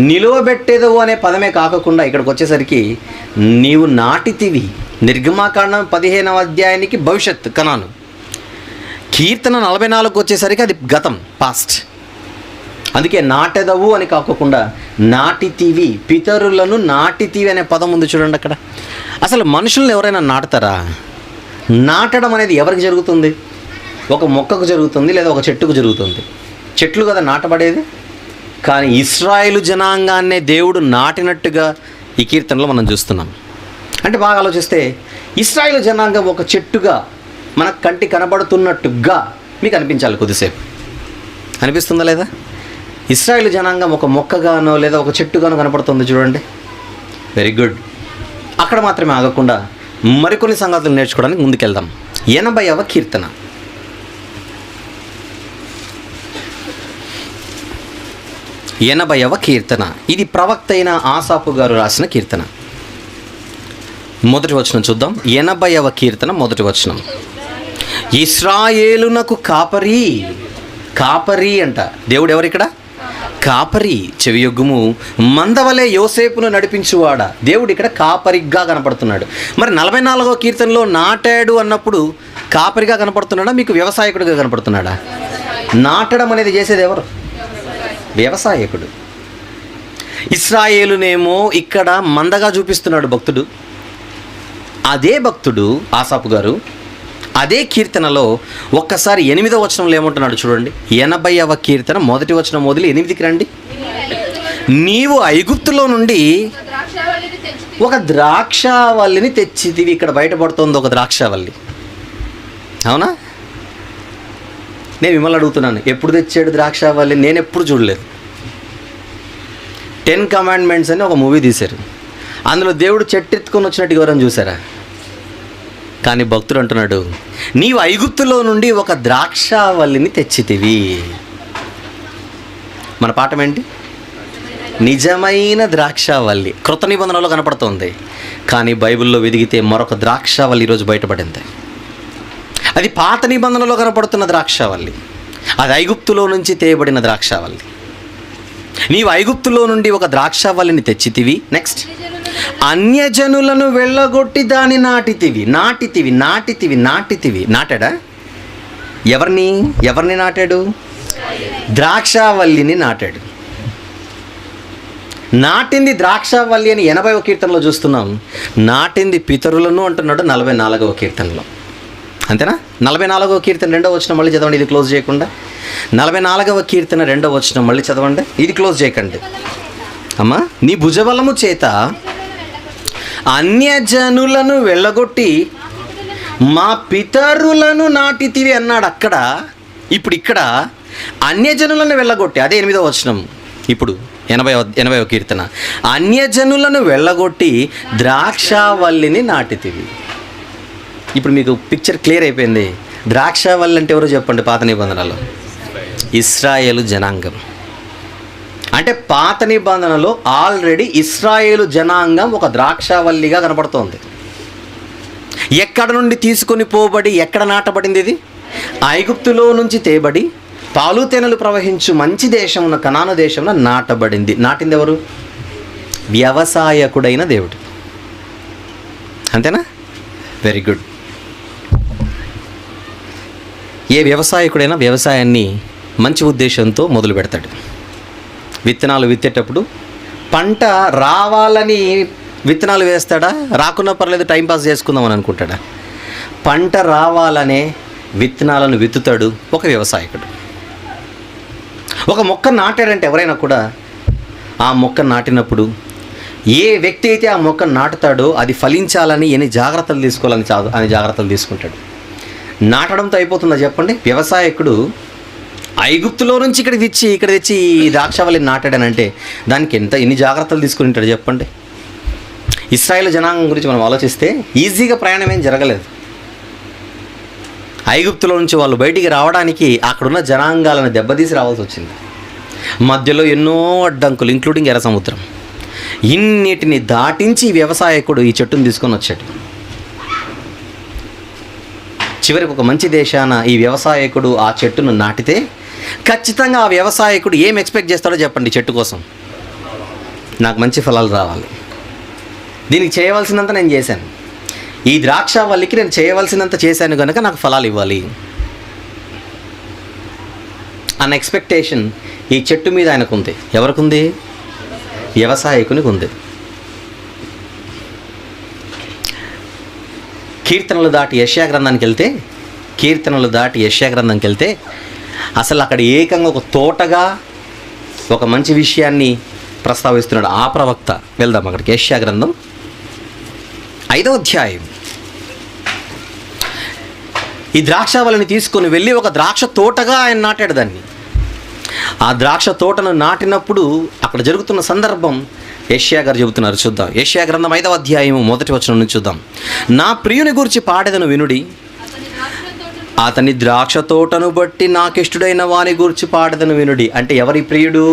నిలవబెట్టేదవు అనే పదమే కాకుండా ఇక్కడికి వచ్చేసరికి నీవు నాటితివి. నిర్గమకాండం 15వ అధ్యాయానికి భవిష్యత్ కనాను. కీర్తన 44కు వచ్చేసరికి అది గతం, పాస్ట్. అందుకే నాటెదవు అని కాకుండా నాటితివి, పితరులను నాటితివి అనే పదం ఉంది చూడండి అక్కడ. అసలు మనుషులను ఎవరైనా నాటుతారా? నాటడం అనేది ఎవరికి జరుగుతుంది? ఒక మొక్కకు జరుగుతుంది లేదా ఒక చెట్టుకు జరుగుతుంది. చెట్లు కదా నాటబడేది. కానీ ఇశ్రాయేలు జనాంగాన్నే దేవుడు నాటినట్టుగా ఈ కీర్తనలో మనం చూస్తున్నాం. అంటే బాగా ఆలోచిస్తే ఇశ్రాయేలు జనాంగం ఒక చెట్టుగా మన కంటి కనబడుతున్నట్టుగా మీకు అనిపించాలి. కొద్దిసేపు అనిపిస్తుందా లేదా? ఇశ్రాయేలు జనాంగం ఒక మొక్కగానో లేదా ఒక చెట్టుగానో కనపడుతుంది చూడండి. Very good. అక్కడ మాత్రమే ఆగకుండా మరికొన్ని సంగతులు నేర్చుకోవడానికి ముందుకెళ్దాం. 80వ కీర్తన. 80వ కీర్తన. ఇది ప్రవక్త అయిన ఆసాపు గారు రాసిన కీర్తన. మొదటి వచనం చూద్దాం. 80వ కీర్తన మొదటి వచనం. ఇశ్రాయేలునకు కాపరి. కాపరి అంట దేవుడు. ఎవరిక్కడ? కాపరి. చెవియొగ్గుము మందవలే యోసేపును నడిపించువాడా. దేవుడు ఇక్కడ కాపరిగా కనపడుతున్నాడు. మరి 44వ కీర్తనలో నాటాడు అన్నప్పుడు కాపరిగా కనపడుతున్నాడా, మీకు వ్యవసాయకుడిగా కనపడుతున్నాడా? నాటడం అనేది చేసేది ఎవరు? వ్యవసాయకుడు. ఇశ్రాయేలునేమో ఇక్కడ మందగా చూపిస్తున్నాడు భక్తుడు. అదే భక్తుడు ఆసాపు గారు అదే కీర్తనలో ఒక్కసారి 8వ వచనంలో ఏమంటున్నాడు చూడండి. 80వ కీర్తన 1వ వచనం మొదలు 8కి రండి. నీవు ఐగుప్తులో నుండి ఒక ద్రాక్షావల్లిని తెచ్చితివి. ఇక్కడ బయటపడుతోంది ఒక ద్రాక్షావల్లి. అవునా? నేను మిమ్మల్ని అడుగుతున్నాను, ఎప్పుడు తెచ్చాడు ద్రాక్షావల్లి? నేను ఎప్పుడు చూడలేదు. 10 కమాండ్మెంట్స్ అని ఒక మూవీ తీశారు. అందులో దేవుడు చెట్టు ఎత్తుకొని వచ్చినట్టు ఎవరైనా చూసారా? కానీ భక్తుడు అంటున్నాడు, నీవు ఐగుప్తులో నుండి ఒక ద్రాక్షావల్లిని తెచ్చితివి. మన పాఠం ఏంటి? నిజమైన ద్రాక్షావల్లి కృత నిబంధనలో కనపడుతుంది. కానీ బైబిల్లో వెదిగితే మరొక ద్రాక్షావల్లి ఈరోజు బయటపడింది. అది పాత నిబంధనలో కనపడుతున్న ద్రాక్షావల్లి, అది ఐగుప్తులో నుంచి తేయబడిన ద్రాక్షావల్లి. నీవు ఐగుప్తులో నుండి ఒక ద్రాక్షావల్లిని తెచ్చితివి. నెక్స్ట్, అన్యజనులను వెళ్ళగొట్టి దాన్ని నాటితివి. నాటాడా? ఎవరిని నాటాడు? ద్రాక్షావల్లిని నాటాడు. నాటింది ద్రాక్షావల్లి అని 80వ కీర్తనలో చూస్తున్నాం. నాటింది పితరులను అంటున్నాడు 44వ కీర్తనలో. అంతేనా? 44వ కీర్తన 2వ వచనం మళ్ళీ చదవండి, ఇది క్లోజ్ చేయకుండా. 44వ కీర్తన 2వ వచనం మళ్ళీ చదవండి, ఇది క్లోజ్ చేయకండి. అమ్మా, నీ భుజబలము చేత అన్యజనులను వెళ్ళగొట్టి మా పితరులను నాటితివి అన్నాడు అక్కడ. ఇప్పుడు ఇక్కడ అన్యజనులను వెళ్ళగొట్టి, అదే 8వ వచనం. ఇప్పుడు 80వ కీర్తన, అన్యజనులను వెళ్ళగొట్టి ద్రాక్షావల్లిని నాటితివి. ఇప్పుడు మీకు పిక్చర్ క్లియర్ అయిపోయింది. ద్రాక్షావల్లి అంటే ఎవరో చెప్పండి? పాత నిబంధనలో ఇశ్రాయేలు జనాంగం. అంటే పాత నిబంధనలో ఆల్రెడీ ఇశ్రాయేలు జనాంగం ఒక ద్రాక్షావల్లిగా కనపడుతోంది. ఎక్కడ నుండి తీసుకొని పోబడి ఎక్కడ నాటబడింది? ఇది ఐగుప్తులో నుంచి తేబడి పాలు తేనెలు ప్రవహించు మంచి దేశమున కనాను దేశమున నాటబడింది. నాటింది ఎవరు? వ్యవసాయకుడైన దేవుడు. అంతేనా? Very good. ఏ వ్యవసాయకుడైనా వ్యవసాయాన్ని మంచి ఉద్దేశంతో మొదలు పెడతాడు. విత్తనాలు విత్తేటప్పుడు పంట రావాలని విత్తనాలు వేస్తాడా? రాకున్నా పర్లేదు టైంపాస్ చేసుకుందామని అనుకుంటాడా? పంట రావాలనే విత్తనాలను విత్తుతాడు ఒక వ్యవసాయకుడు. ఒక మొక్క నాటాడంటే ఎవరైనా కూడా ఆ మొక్క నాటినప్పుడు ఏ వ్యక్తి అయితే ఆ మొక్క నాటుతాడో అది ఫలించాలని ఎన్ని జాగ్రత్తలు తీసుకోవాలని అని జాగ్రత్తలు తీసుకుంటాడు. నాటడంతో అయిపోతుందా చెప్పండి? వ్యవసాయకుడు ఐగుప్తులో నుంచి ఇక్కడ తెచ్చి ఈ ద్రాక్షావల్లిని నాటాడనంటే దానికి ఎన్ని జాగ్రత్తలు తీసుకుని ఉంటాడు చెప్పండి? ఇశ్రాయేలు జనాంగం గురించి మనం ఆలోచిస్తే ఈజీగా ప్రయాణం ఏం జరగలేదు. ఐగుప్తులో నుంచి వాళ్ళు బయటికి రావడానికి అక్కడున్న జనాంగాలను దెబ్బతీసి రావాల్సి వచ్చింది. మధ్యలో ఎన్నో అడ్డంకులు, ఇంక్లూడింగ్ ఎర్ర సముద్రం. ఇన్నిటిని దాటించి వ్యవసాయకుడు ఈ చెట్టును తీసుకొని వచ్చాడు. చివరికి ఒక మంచి దేశాన ఈ వ్యవసాయకుడు ఆ చెట్టును నాటితే ఖచ్చితంగా ఆ వ్యవసాయకుడు ఏం ఎక్స్పెక్ట్ చేస్తాడో చెప్పండి? చెట్టు కోసం నాకు మంచి ఫలాలు రావాలి, దీనికి చేయవలసినంత నేను చేశాను, ఈ ద్రాక్షావల్లికి నేను చేయవలసినంత చేశాను కనుక నాకు ఫలాలు ఇవ్వాలి అన్న ఎక్స్పెక్టేషన్ ఈ చెట్టు మీద ఆయనకు ఉంది. ఎవరికి ఉంది? వ్యవసాయకునికి ఉంది. కీర్తనలు దాటి యెషయా గ్రంథానికి వెళ్తే అసలు అక్కడ ఏకంగా ఒక తోటగా ఒక మంచి విషయాన్ని ప్రస్తావిస్తున్నాడు ఆ ప్రవక్త. వెళ్దాం అక్కడికి. యెషయా గ్రంథం 5వ అధ్యాయం. ఈ ద్రాక్షావల్లిని తీసుకొని వెళ్ళి ఒక ద్రాక్ష తోటగా ఆయన నాటాడు దాన్ని. ఆ ద్రాక్ష తోటను నాటినప్పుడు అక్కడ జరుగుతున్న సందర్భం యెషయా గారు చెబుతున్నారు. చూద్దాం. యెషయా గ్రంథం 5వ అధ్యాయం 1వ వచనం నుంచి చూద్దాం. నా ప్రియుని గురించి పాడెదను వినుడి, అతని ద్రాక్ష తోటను బట్టి నాకిష్టుడైన వాని గురించి పాడెదను వినుడి. అంటే ఎవరి ప్రియుడు?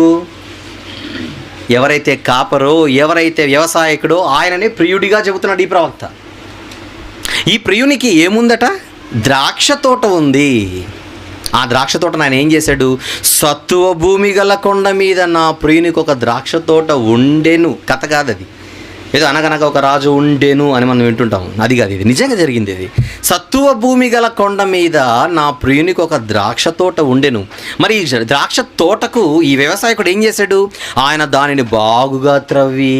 ఎవరైతే కాపరో, ఎవరైతే వ్యవసాయకుడో ఆయననే ప్రియుడిగా చెబుతున్నాడు ఈ ప్రవక్త. ఈ ప్రియునికి ఏముందట? ద్రాక్ష తోట ఉంది. ఆ ద్రాక్ష తోటను ఆయన ఏం చేశాడు? సత్తువ భూమి గల కొండ మీద నా ప్రియునికి ఒక ద్రాక్ష తోట ఉండెను. కథ కాదు అది, ఏదో అనగనగా ఒక రాజు ఉండేను అని మనం వింటుంటాం. అది కాదు, ఇది నిజంగా జరిగింది. ఇది సత్తువ భూమి గల కొండ మీద నా ప్రియునికి ఒక ద్రాక్ష తోట ఉండెను. మరి ఈ ద్రాక్ష తోటకు ఈ వ్యవసాయకుడు ఏం చేశాడు? ఆయన దానిని బాగుగా త్రవ్వి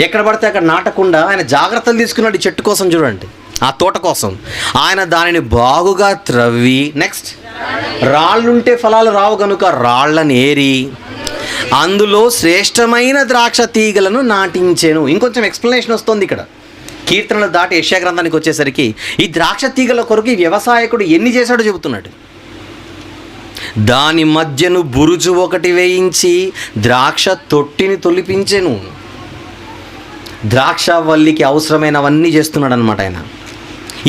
ఎక్కడ పడితే అక్కడ నాటకుండా ఆయన జాగ్రత్తలు తీసుకున్నాడు ఈ చెట్టు కోసం. చూడండి, ఆ తోట కోసం ఆయన దానిని బాగుగా త్రవ్వి, నెక్స్ట్ రాళ్ళుంటే ఫలాలు రావు కనుక రాళ్ళని ఏరి అందులో శ్రేష్టమైన ద్రాక్ష తీగలను నాటించెను. ఇంకొంచెం ఎక్స్ప్లెనేషన్ వస్తుంది ఇక్కడ. కీర్తనలు దాటి యెషయా గ్రంథానికి వచ్చేసరికి ఈ ద్రాక్ష తీగల కొరకు ఈ వ్యవసాయకుడు ఎన్ని చేశాడో చెబుతున్నాడు. దాని మధ్యను బురుజు ఒకటి వేయించి ద్రాక్ష తొట్టిని తొలిపించెను. ద్రాక్ష వల్లికి అవసరమైనవన్నీ చేస్తున్నాడు అనమాట ఆయన.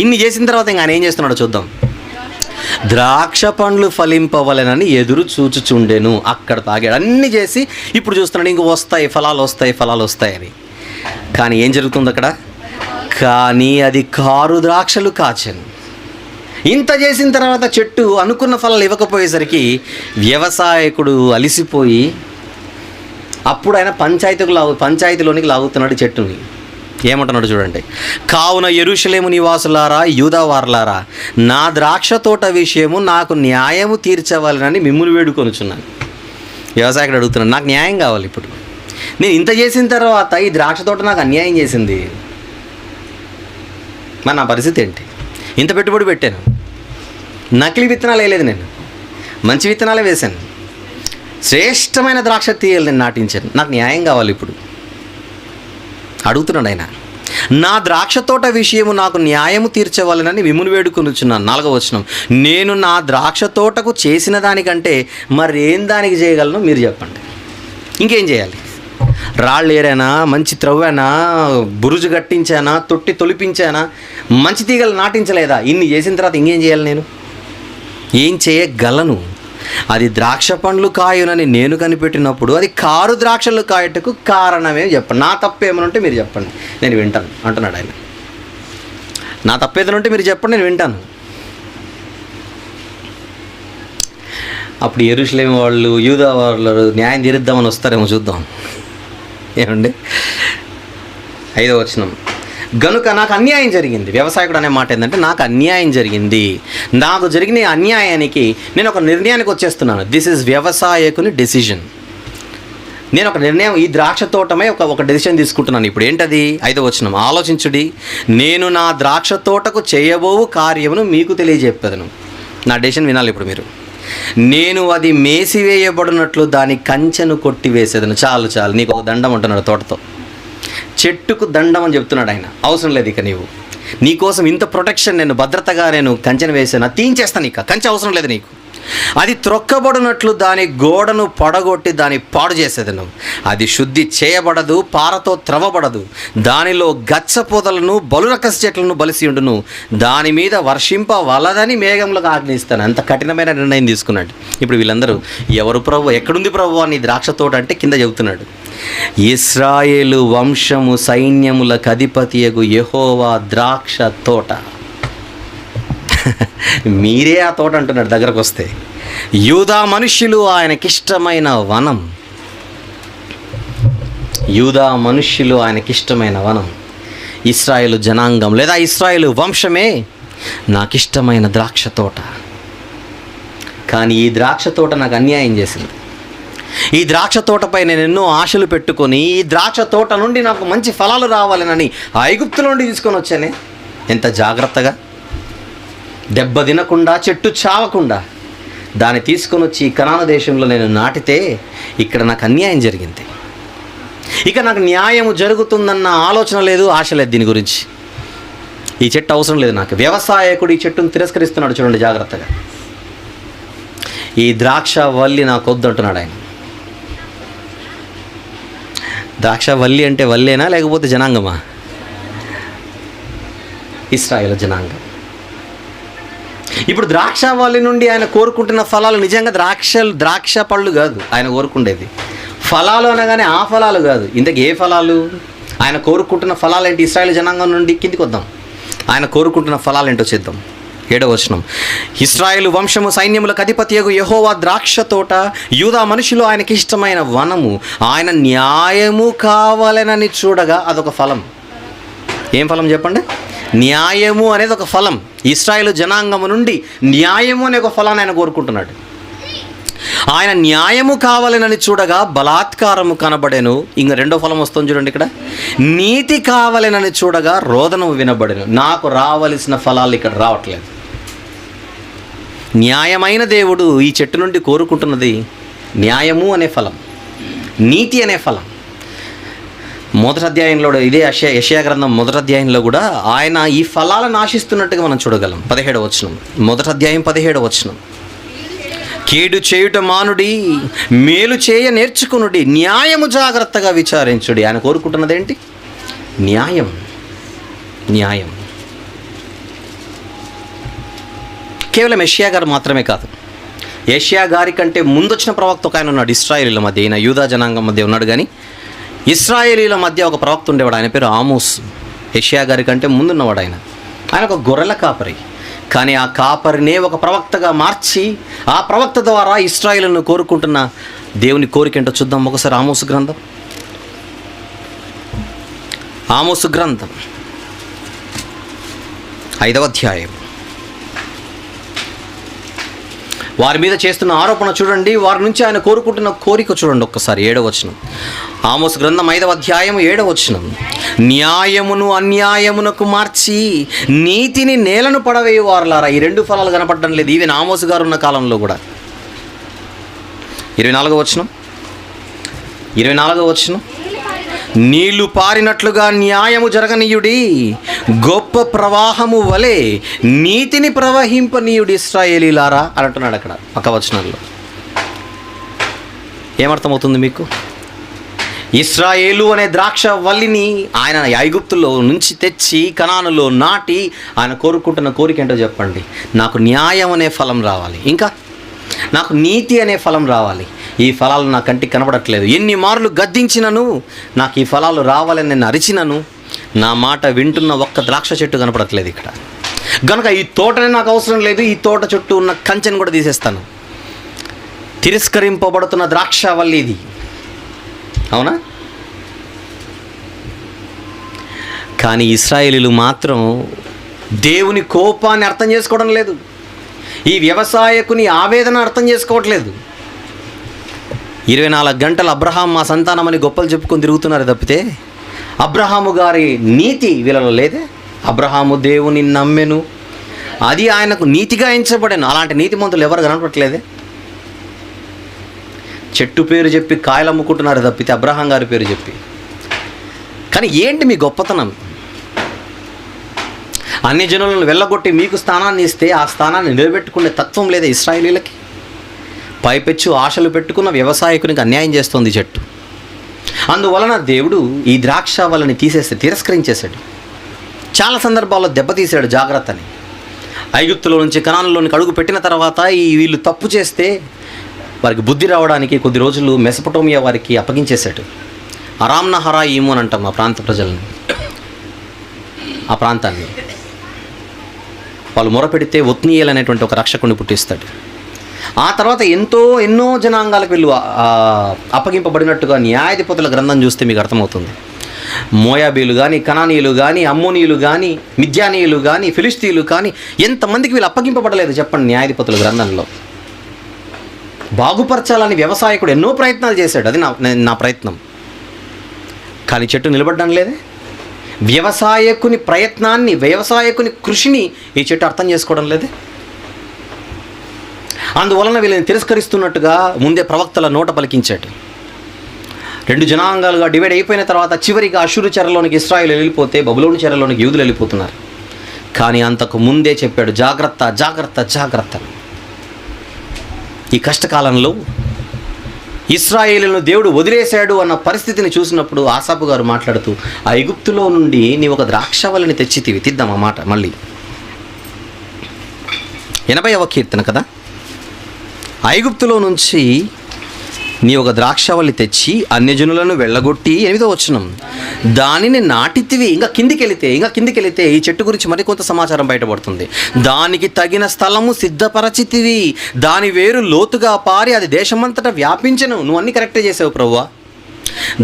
ఇన్ని చేసిన తర్వాత ఇంకా ఆయన ఏం చేస్తున్నాడో చూద్దాం. ద్రాక్ష పండ్లు ఫలింపవలెనని ఎదురు చూచుచుండెను. అక్కడ తాగాడు, అన్నీ చేసి ఇప్పుడు చూస్తున్నాడు ఇంక వస్తాయి ఫలాలు వస్తాయని. కానీ ఏం జరుగుతుంది అక్కడ? కానీ అది కారు ద్రాక్షలు కాచెను. ఇంత చేసిన తర్వాత చెట్టు అనుకున్న ఫలాలు ఇవ్వకపోయేసరికి వ్యవసాయకుడు అలిసిపోయి అప్పుడు ఆయన పంచాయతీలోనికి లాగుతున్నాడు చెట్టుని. ఏమంటున్నాడు చూడండి. కావున యెరూషలేము నివాసులారా, యూదావారులారా, నా ద్రాక్ష తోట విషయము నాకు న్యాయము తీర్చవాలని మిమ్మును వేడుకొనుచున్నాను. వ్యవసాయకుడు అడుగుతున్నాడు, నాకు న్యాయం కావాలి. ఇప్పుడు నేను ఇంత చేసిన తర్వాత ఈ ద్రాక్ష తోట నాకు అన్యాయం చేసింది, మరి నా పరిస్థితి ఏంటి? ఇంత పెట్టుబడి పెట్టాను, నకిలీ విత్తనాలు వేయలేదు, నేను మంచి విత్తనాలే వేశాను, శ్రేష్టమైన ద్రాక్ష తీగలు నేను నాటించాను, నాకు న్యాయం కావాలి. ఇప్పుడు అడుగుతున్నాడు ఆయన. నా ద్రాక్ష తోట విషయము నాకు న్యాయము తీర్చవాలని మిమ్మును వేడుకొనుచున్నాను. 4వ వచనం. నేను నా ద్రాక్ష తోటకు చేసిన దానికంటే మరేం దానికి చేయగలను మీరు చెప్పండి. ఇంకేం చేయాలి? రాళ్ళు ఏరానా, మంచి త్రవ్వానా, బురుజు కట్టించానా, తొట్టి తొలిపించానా, మంచి తీగలు నాటించలేదా? ఇన్ని చేసిన తర్వాత ఇంకేం చేయాలి? నేను ఏం చేయగలను? అది ద్రాక్ష పండ్లు కాయునని నేను కనిపెట్టినప్పుడు అది కారు ద్రాక్షలు కాయటకు కారణమే చెప్పండి. నా తప్పేమనుంటే మీరు చెప్పండి, నేను వింటాను అంటున్నాడు ఆయన. నా తప్పేదనుంటే మీరు చెప్పండి, నేను వింటాను. అప్పుడు యెరూషలేము వాళ్ళు, యూదా వాళ్ళు న్యాయం తీరుద్దామని వస్తారేమో, చూద్దాం. ఏమండి? 5వ వచనం. గనుక నాకు అన్యాయం జరిగింది. వ్యవసాయకుడు అనే మాట ఏంటంటే, నాకు అన్యాయం జరిగింది. నాకు జరిగిన అన్యాయానికి నేను ఒక నిర్ణయానికి వచ్చేస్తున్నాను. దిస్ ఈజ్ వ్యవసాయకుని డెసిషన్. నేను ఒక నిర్ణయం, ఈ ద్రాక్ష తోటమే ఒక డెసిషన్ తీసుకుంటున్నాను. ఇప్పుడు ఏంటది? 5వ వచనం. ఆలోచించుడి, నేను నా ద్రాక్ష తోటకు చేయబోవు కార్యమును మీకు తెలియజెప్పేదను. నా డెసిషన్ వినాలి ఇప్పుడు మీరు. నేను అది మేసివేయబడినట్లు దాని కంచెను కొట్టివేసేదను. చాలు నీకు ఒక దండం అంటున్నాడు. తోటతో చెట్టుకు దండం అని చెప్తున్నాడు ఆయన. అవసరం లేదు ఇక నీవు, నీకోసం ఇంత ప్రొటెక్షన్, నేను భద్రతగా నేను కంచెను వేసాను, తీయించేస్తాను, ఇక కంచె అవసరం లేదు నీకు. అది త్రొక్కబడినట్లు దాని గోడను పడగొట్టి దాన్ని పాడు చేసేదను. అది శుద్ధి చేయబడదు, పారతో త్రవ్వబడదు. దానిలో గచ్చ పొదలను బలురకస చెట్లను బలిసి ఉండును. దాని మీద వర్షింపవలదని మేఘంలోకి ఆజ్ఞయిస్తాను. అంత కఠినమైన నిర్ణయం తీసుకున్నాడు. ఇప్పుడు వీళ్ళందరూ ఎవరు ప్రభు, ఎక్కడుంది ప్రభు అని ద్రాక్ష తోట అంటే కింద చెబుతున్నాడు. ఇశ్రాయేలు వంశము సైన్యములకు అధిపతియగు యెహోవా ద్రాక్ష తోట. మీరే ఆ తోట అంటున్నాడు దగ్గరకు వస్తే. యూదా మనుష్యులు ఆయనకిష్టమైన వనం. యూదా మనుష్యులు ఆయనకిష్టమైన వనం. ఇశ్రాయేలు జనాంగం లేదా ఇశ్రాయేలు వంశమే నాకిష్టమైన ద్రాక్ష తోట. కానీ ఈ ద్రాక్ష తోట నాకు అన్యాయం చేసింది. ఈ ద్రాక్ష తోటపై నేను ఎన్నో ఆశలు పెట్టుకొని, ఈ ద్రాక్ష తోట నుండి నాకు మంచి ఫలాలు రావాలనని ఐగుప్తుల నుండి తీసుకొని వచ్చానే. ఎంత జాగ్రత్తగా, దెబ్బ తినకుండా, చెట్టు చావకుండా దాన్ని తీసుకొని వచ్చి కనాను దేశంలో నేను నాటితే ఇక్కడ నాకు అన్యాయం జరిగింది. ఇక నాకు న్యాయము జరుగుతుందన్న ఆలోచన లేదు, ఆశ లేదు దీని గురించి. ఈ చెట్టు అవసరం లేదు నాకు. వ్యవసాయకుడు ఈ చెట్టును తిరస్కరిస్తున్నాడు. చూడండి జాగ్రత్తగా. ఈ ద్రాక్ష వల్లి నాకు వద్దు అంటున్నాడు ఆయన. ద్రాక్ష వల్లి అంటే వల్లేనా లేకపోతే జనాంగమా? ఇశ్రాయేలు జనాంగం. ఇప్పుడు ద్రాక్ష వల్లి నుండి ఆయన కోరుకుంటున్న ఫలాలు నిజంగా ద్రాక్ష పళ్ళు కాదు ఆయన కోరుకుండేది. ఫలాలు అనగానే ఆ ఫలాలు కాదు. ఇంతకు ఏ ఫలాలు? ఆయన కోరుకుంటున్న ఫలాలు ఏంటి? ఇశ్రాయేలు జనాంగం నుండి కిందికి వద్దాం. ఆయన కోరుకుంటున్న ఫలాలు ఏంటో చేద్దాం. 7వ వచనం. ఇశ్రాయేలు వంశము సైన్యములకు అధిపతియగు యెహోవా ద్రాక్ష తోట, యూదా మనుషులు ఆయనకి ఇష్టమైన వనము. ఆయన న్యాయము కావాలనని చూడగా అదొక ఫలం. ఏం ఫలం చెప్పండి? న్యాయము అనేది ఒక ఫలం. ఇశ్రాయేలు జనాంగము నుండి న్యాయము అనే ఒక ఫలాన్ని ఆయన కోరుకుంటున్నాడు. ఆయన న్యాయము కావాలనని చూడగా బలాత్కారము కనబడెను. ఇంక రెండో ఫలం వస్తుంది చూడండి ఇక్కడ. నీతి కావాలనని చూడగా రోదనము వినబడెను. నాకు రావలసిన ఫలాలు ఇక్కడ రావట్లేదు. న్యాయమైన దేవుడు ఈ చెట్టు నుండి కోరుకుంటున్నది న్యాయము అనే ఫలం, నీతి అనే ఫలం. మొదటి అధ్యాయంలో ఇదే యెషయా గ్రంథం మొదటి అధ్యాయంలో కూడా ఆయన ఈ ఫలాలను ఆశిస్తున్నట్టుగా మనం చూడగలం. 17వ వచనం, మొదటి అధ్యాయం 17వ వచనం. కీడు చేయుట మానుడి, మేలు చేయ నేర్చుకునుడి, న్యాయము జాగ్రత్తగా విచారించుడి. ఆయన కోరుకుంటున్నది ఏంటి? న్యాయం. న్యాయం కేవలం యెషయా గారు మాత్రమే కాదు. యెషయా గారి కంటే ముందొచ్చిన ప్రవక్త ఒక ఆయన ఉన్నాడు ఇశ్రాయేలీల మధ్య. ఈయన యూదా జనాంగం మధ్య ఉన్నాడు, కానీ ఇశ్రాయేలీల మధ్య ఒక ప్రవక్త ఉండేవాడు. ఆయన పేరు ఆమోస్. యెషయా గారి కంటే ముందున్నవాడు ఆయన. ఆయన ఒక గొర్రెల కాపరి. కానీ ఆ కాపరినే ఒక ప్రవక్తగా మార్చి ఆ ప్రవక్త ద్వారా ఇశ్రాయేలును కోరుకుంటున్న దేవుని కోరిక ఏంటో చూద్దాం ఒకసారి. ఆమోసు గ్రంథం, ఆమోసు గ్రంథం 5వ అధ్యాయం. వారి మీద చేస్తున్న ఆరోపణ చూడండి, వారి నుంచి ఆయన కోరుకుంటున్న కోరిక చూడండి ఒక్కసారి. 7వ వచనం, ఆమోసు గ్రంథం 5వ అధ్యాయం 7వ వచనం. న్యాయమును అన్యాయమునకు మార్చి నీతిని నేలను పడవేయువారులారా. ఈ రెండు ఫలాలు కనపడడం లేదు ఈవెన్ ఆమోసు గారు ఉన్న కాలంలో కూడా. 24వ వచనం, 24వ వచనం. నీళ్లు పారినట్లుగా న్యాయము జరగనీయుడి, గొప్ప ప్రవాహము వలె నీతిని ప్రవహింపనీయుడి ఇశ్రాయేలీలారా అని అంటున్నాడు అక్కడ పక్క వచనంలో. ఏమర్థమవుతుంది మీకు? ఇశ్రాయేలు అనే ద్రాక్ష వల్లిని ఆయన ఐగుప్తులో నుంచి తెచ్చి కనానులో నాటి ఆయన కోరుకుంటున్న కోరిక ఏంటో చెప్పండి. నాకు న్యాయం అనే ఫలం రావాలి, ఇంకా నాకు నీతి అనే ఫలం రావాలి. ఈ ఫలాలు నా కంటికి కనబడట్లేదు. ఎన్ని మార్లు గద్దించినను నాకు ఈ ఫలాలు రావాలని నేను అరిచినను నా మాట వింటున్న ఒక్క ద్రాక్ష చెట్టు కనపడట్లేదు ఇక్కడ. కనుక ఈ తోటనే నాకు అవసరం లేదు, ఈ తోట చుట్టూ ఉన్న కంచెను కూడా తీసేస్తాను. తిరస్కరింపబడుతున్న ద్రాక్షవల్లి ఇది, అవునా? కానీ ఇశ్రాయేలీలు మాత్రం దేవుని కోపాన్ని అర్థం చేసుకోవడం లేదు. ఈ వ్యవసాయకుని ఆవేదన అర్థం చేసుకోవట్లేదు. 24 గంటలు అబ్రహాం మా సంతానమని గొప్పలు చెప్పుకొని తిరుగుతున్నారు తప్పితే అబ్రహాము గారి నీతి వీళ్ళలో లేదే. అబ్రహాము దేవుని నమ్మెను, అది ఆయనకు నీతిగా ఎంచబడాను. అలాంటి నీతిమంతులు ఎవరు కనపడట్లేదే. చెట్టు పేరు చెప్పి కాయలు అమ్ముకుంటున్నారు తప్పితే అబ్రహాం గారి పేరు చెప్పి. కానీ ఏంటి మీ గొప్పతనం? అన్ని జనులను వెళ్ళగొట్టి మీకు స్థానాన్ని ఇస్తే ఆ స్థానాన్ని నిలబెట్టుకునే తత్వం లేదా ఇశ్రాయేలీలకి? పైపెచ్చు ఆశలు పెట్టుకున్న వ్యవసాయకునికి అన్యాయం చేస్తుంది చెట్టు. అందువలన దేవుడు ఈ ద్రాక్ష వలని తిరస్కరించేశాడు. చాలా సందర్భాల్లో దెబ్బతీశాడు జాగ్రత్తని. ఐగుప్తులో నుంచి కనానులోనికి అడుగు పెట్టిన తర్వాత వీళ్ళు తప్పు చేస్తే వారికి బుద్ధి రావడానికి కొద్ది రోజులు మెసపటోమియా వారికి అప్పగించేశాడు. అరామ్నహరాయిము అని అంటాం ఆ ప్రాంత ప్రజలను. ఆ ప్రాంతాన్ని వాళ్ళు మొరపెడితే ఒత్నీయేల్ అనేటువంటి ఒక రక్షకుని పుట్టిస్తాడు. ఆ తర్వాత ఎన్నో జనాంగాలకు వీళ్ళు అప్పగింపబడినట్టుగా న్యాయాధిపతుల గ్రంథం చూస్తే మీకు అర్థమవుతుంది. మోయాబీలు కానీ, కనానీయులు కానీ, అమ్మోనీయులు కానీ, మిద్యానీయులు కానీ, ఫిలిస్తీయులు కానీ ఎంతమందికి వీళ్ళు అప్పగింపబడలేదు చెప్పండి న్యాయాధిపతుల గ్రంథంలో. బాగుపరచాలని వ్యవసాయకుడు ఎన్నో ప్రయత్నాలు చేశాడు, అది నా ప్రయత్నం. కానీ చెట్టు నిలబడడం లేదే. వ్యవసాయకుని ప్రయత్నాన్ని, వ్యవసాయకుని కృషిని ఈ చెట్టు అర్థం చేసుకోవడం లేదే. అందువలన వీళ్ళని తిరస్కరిస్తున్నట్టుగా ముందే ప్రవక్తల నోట పలికించాడు. 2 జనాంగాలుగా డివైడ్ అయిపోయిన తర్వాత చివరికి అషూరు చెరలోనికి ఇశ్రాయేలు వెళ్ళిపోతే బబులోను చెరలోనికి యూదులు వెళ్ళిపోతున్నారు. కానీ అంతకు ముందే చెప్పాడు, జాగ్రత్త జాగ్రత్త జాగ్రత్త. ఈ కష్టకాలంలో ఇశ్రాయేలును దేవుడు వదిలేశాడు అన్న పరిస్థితిని చూసినప్పుడు ఆసాపు గారు మాట్లాడుతూ, ఆ ఐగుప్తులో నుండి నీ ఒక ద్రాక్షవల్లిని తెచ్చితివి. తిద్దాం ఆ మాట మళ్ళీ. 80వ కీర్తన కదా. ఐగుప్తులో నుంచి నీ ఒక ద్రాక్షవల్లి తెచ్చి అన్యజనులను వెళ్ళగొట్టి 8వ వచనం దానిని నాటితివి. ఇంకా కిందికి వెళితే ఈ చెట్టు గురించి మరికొంత సమాచారం బయటపడుతుంది. దానికి తగిన స్థలము సిద్ధపరచితివి, దాని వేరు లోతుగా పారి అది దేశమంతటా వ్యాపించెను. నువ్వు అన్ని కరెక్టే చేసావు ప్రభువా.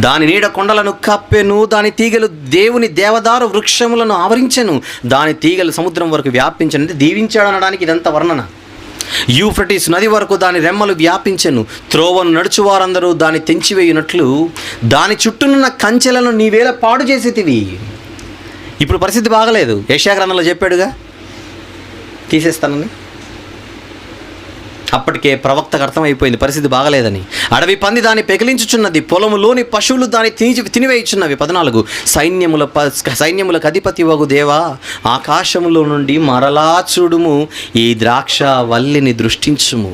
దాని నీడ కొండలను కప్పెను, దాని తీగలు దేవుని దేవదారు వృక్షములను ఆవరించెను, దాని తీగలు సముద్రం వరకు వ్యాపించను. అంటే దీవించాడు అనడానికి ఇదంతా వర్ణన. యూఫ్రటీస్ నది వరకు దాని రెమ్మలు వ్యాపించెను. త్రోవను నడుచు వారందరూ దాన్ని తెంచివేయునట్లు దాని చుట్టూనున్న కంచెలను నీవేళ పాడు చేసేటివి. ఇప్పుడు పరిస్థితి బాగలేదు. యెషయా గ్రంథంలో చెప్పాడుగా తీసేస్తానని. అప్పటికే ప్రవక్తకు అర్థమైపోయింది పరిస్థితి బాగలేదని. అడవి పంది దాన్ని పెకిలించుచున్నది, పొలములోని పశువులు దాన్ని తినివేయుచున్నవి. 14 సైన్యములకు అధిపతి వగు దేవా, ఆకాశములో నుండి మరలా చూడుము, ఈ ద్రాక్ష వల్లిని దృష్టించుము.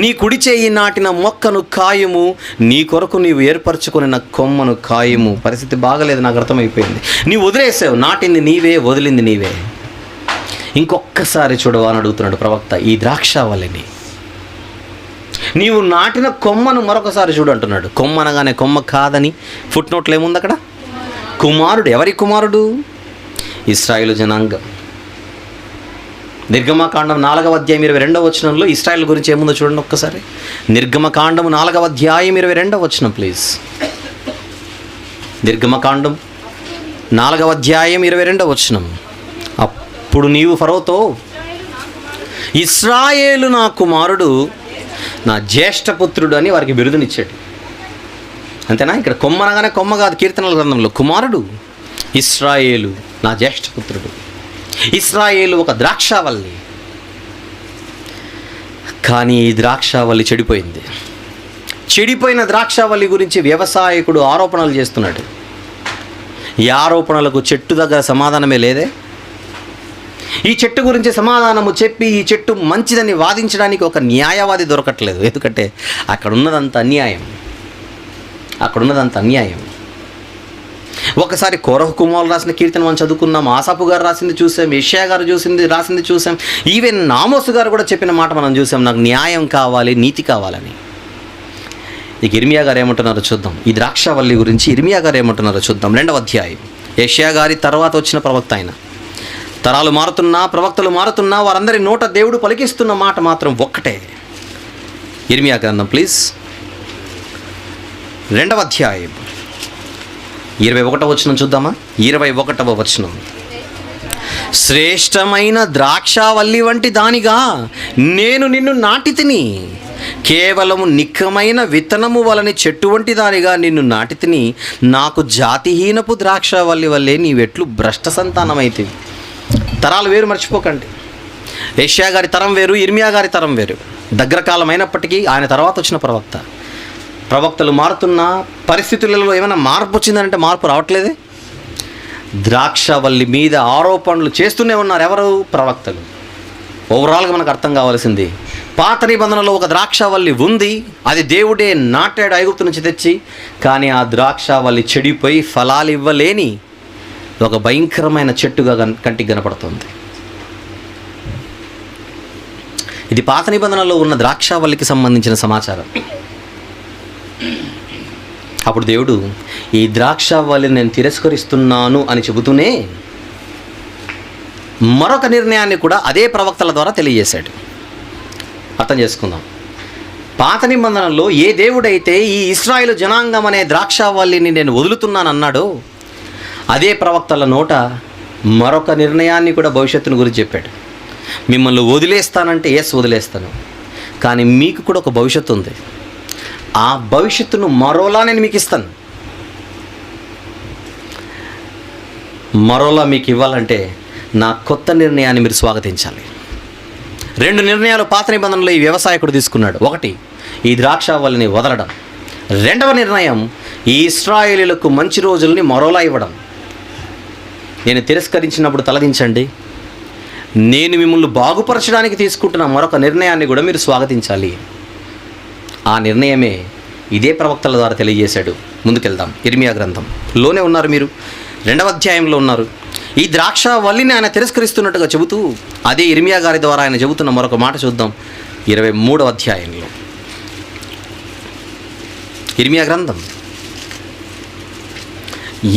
నీ కుడి చేయి నాటిన మొక్కను కాయము, నీ కొరకు నీవు ఏర్పరచుకున్న కొమ్మను కాయము. పరిస్థితి బాగలేదు, నాకు అర్థమైపోయింది. నీవు వదిలేసావు, నాటింది నీవే, వదిలింది నీవే. ఇంకొక్కసారి చూడవా అని అడుగుతున్నాడు ప్రవక్త. ఈ ద్రాక్ష వల్లిని నీవు నాటిన కొమ్మను మరొకసారి చూడు అంటున్నాడు. కొమ్మ అనగానే కొమ్మ కాదని ఫుట్ నోట్లో ఏముంది అక్కడ? కుమారుడు. ఎవరి కుమారుడు? ఇశ్రాయేలు జనాంగం. నిర్గమకాండం 4వ అధ్యాయం 22వ వచనంలో ఇశ్రాయేల్ గురించి ఏముందో చూడండి ఒక్కసారి. నిర్గమకాండం 4వ అధ్యాయం 22వ వచనం ప్లీజ్. నిర్గమకాండం 4వ అధ్యాయం 22వ వచనం. అప్పుడు నీవు ఫరోతో, ఇశ్రాయేలు నా కుమారుడు, నా జ్యేష్ఠపుత్రుడు అని వారికి బిరుదునిచ్చాడు. అంతేనా? ఇక్కడ కొమ్మ అనగానే కొమ్మ కాదు. కీర్తనల గ్రంథంలో కుమారుడు ఇశ్రాయేలు నా జ్యేష్ఠపుత్రుడు. ఇశ్రాయేలు ఒక ద్రాక్షావల్లి. కానీ ఈ ద్రాక్షావల్లి చెడిపోయింది. చెడిపోయిన ద్రాక్షావల్లి గురించి వ్యవసాయకుడు ఆరోపణలు చేస్తున్నాడు. ఈ ఆరోపణలకు చెట్టు దగ్గర సమాధానమే లేదే. ఈ చెట్టు గురించి సమాధానము చెప్పి ఈ చెట్టు మంచిదని వాదించడానికి ఒక న్యాయవాది దొరకట్లేదు. ఎందుకంటే అక్కడ ఉన్నదంత అన్యాయం. ఒకసారి కోరహు కుమారులు రాసిన కీర్తన మనం చదువుకున్నాం, ఆసాపు గారు రాసింది చూసాం, యెషయా గారు రాసింది చూసాం, ఈవెన్ ఆమోసు గారు కూడా చెప్పిన మాట మనం చూసాం, నాకు న్యాయం కావాలి, నీతి కావాలని. ఇక ఇర్మియా గారు ఏమంటున్నారో చూద్దాం. ఈ ద్రాక్షావల్లి గురించి ఇర్మియా గారు ఏమంటున్నారో చూద్దాం. 2వ అధ్యాయం. యెషయా గారి తర్వాత వచ్చిన ప్రవక్త ఆయన. తరాలు మారుతున్నా, ప్రవక్తలు మారుతున్నా, వారందరి నోట దేవుడు పలికిస్తున్న మాట మాత్రం ఒక్కటే. ఇర్మియా గ్రంథం ప్లీజ్. 2వ అధ్యాయం 21వ వచనం చూద్దామా. 21వ వచనం. శ్రేష్టమైన ద్రాక్షావల్లి వంటి దానిగా నేను నిన్ను నాటితిని, కేవలము నిక్కమైన విత్తనము వలని చెట్టు వంటి దానిగా నిన్ను నాటితిని, నాకు జాతిహీనపు ద్రాక్షావల్లి వల్లే నీవెట్లు భ్రష్ట సంతానమైతివి. తరాలు వేరు, మర్చిపోకండి. యెషయా గారి తరం వేరు, ఇర్మియా గారి తరం వేరు. దగ్గర కాలం అయినప్పటికీ ఆయన తర్వాత వచ్చిన ప్రవక్త. ప్రవక్తలు మారుతున్న పరిస్థితులలో ఏమైనా మార్పు వచ్చిందంటే మార్పు రావట్లేదే. ద్రాక్షవల్లి మీద ఆరోపణలు చేస్తూనే ఉన్నారు ఎవరు? ప్రవక్తలు. ఓవరాల్గా మనకు అర్థం కావాల్సింది, పాత నిబంధనలో ఒక ద్రాక్షవల్లి ఉంది, అది దేవుడే నాటాడు ఐగుప్తు నుంచి తెచ్చి. కానీ ఆ ద్రాక్షవల్లి చెడిపోయి ఫలాలు ఇవ్వలేని ఒక భయంకరమైన చెట్టుగా కంటికి కనపడుతుంది. ఇది పాత నిబంధనలో ఉన్న ద్రాక్షావల్లికి సంబంధించిన సమాచారం. అప్పుడు దేవుడు ఈ ద్రాక్షావల్లిని నేను తిరస్కరిస్తున్నాను అని చెబుతూనే మరొక నిర్ణయాన్ని కూడా అదే ప్రవక్తల ద్వారా తెలియజేశాడు. అర్థం చేసుకుందాం. పాత నిబంధనలో ఏ దేవుడైతే ఈ ఇశ్రాయేలు జనాంగం అనే ద్రాక్షావల్లిని నేను వదులుతున్నాను అన్నాడో అదే ప్రవక్తల నోట మరొక నిర్ణయాన్ని కూడా భవిష్యత్తును గురించి చెప్పాడు. మిమ్మల్ని వదిలేస్తానంటే వదిలేస్తాను, కానీ మీకు కూడా ఒక భవిష్యత్తు ఉంది. ఆ భవిష్యత్తును మరోలా నేను మీకు ఇస్తాను. మరోలా మీకు ఇవ్వాలంటే నా కొత్త నిర్ణయాన్ని మీరు స్వాగతించాలి. 2 నిర్ణయాలు పాత నిబంధనలో ఈ వ్యవసాయకుడు తీసుకున్నాడు. 1, ఈ ద్రాక్షావల్లిని వదలడం. 2వ నిర్ణయం, ఈ ఇశ్రాయేలీయులకు మంచి రోజుల్ని మరోలా ఇవ్వడం. నేను తిరస్కరించినప్పుడు తలదించండి, నేను మిమ్మల్ని బాగుపరచడానికి తీసుకుంటున్న మరొక నిర్ణయాన్ని కూడా మీరు స్వాగతించాలి. ఆ నిర్ణయమే ఇదే ప్రవక్తల ద్వారా తెలియజేశాడు. ముందుకెళ్దాం. ఇర్మియా గ్రంథంలోనే ఉన్నారు మీరు, 2వ అధ్యాయంలో ఉన్నారు. ఈ ద్రాక్షావల్లిని ఆయన తిరస్కరిస్తున్నట్టుగా చెబుతూ అదే ఇర్మియా గారి ద్వారా ఆయన చెబుతున్న మరొక మాట చూద్దాం. 23వ అధ్యాయంలో. ఇర్మియా గ్రంథం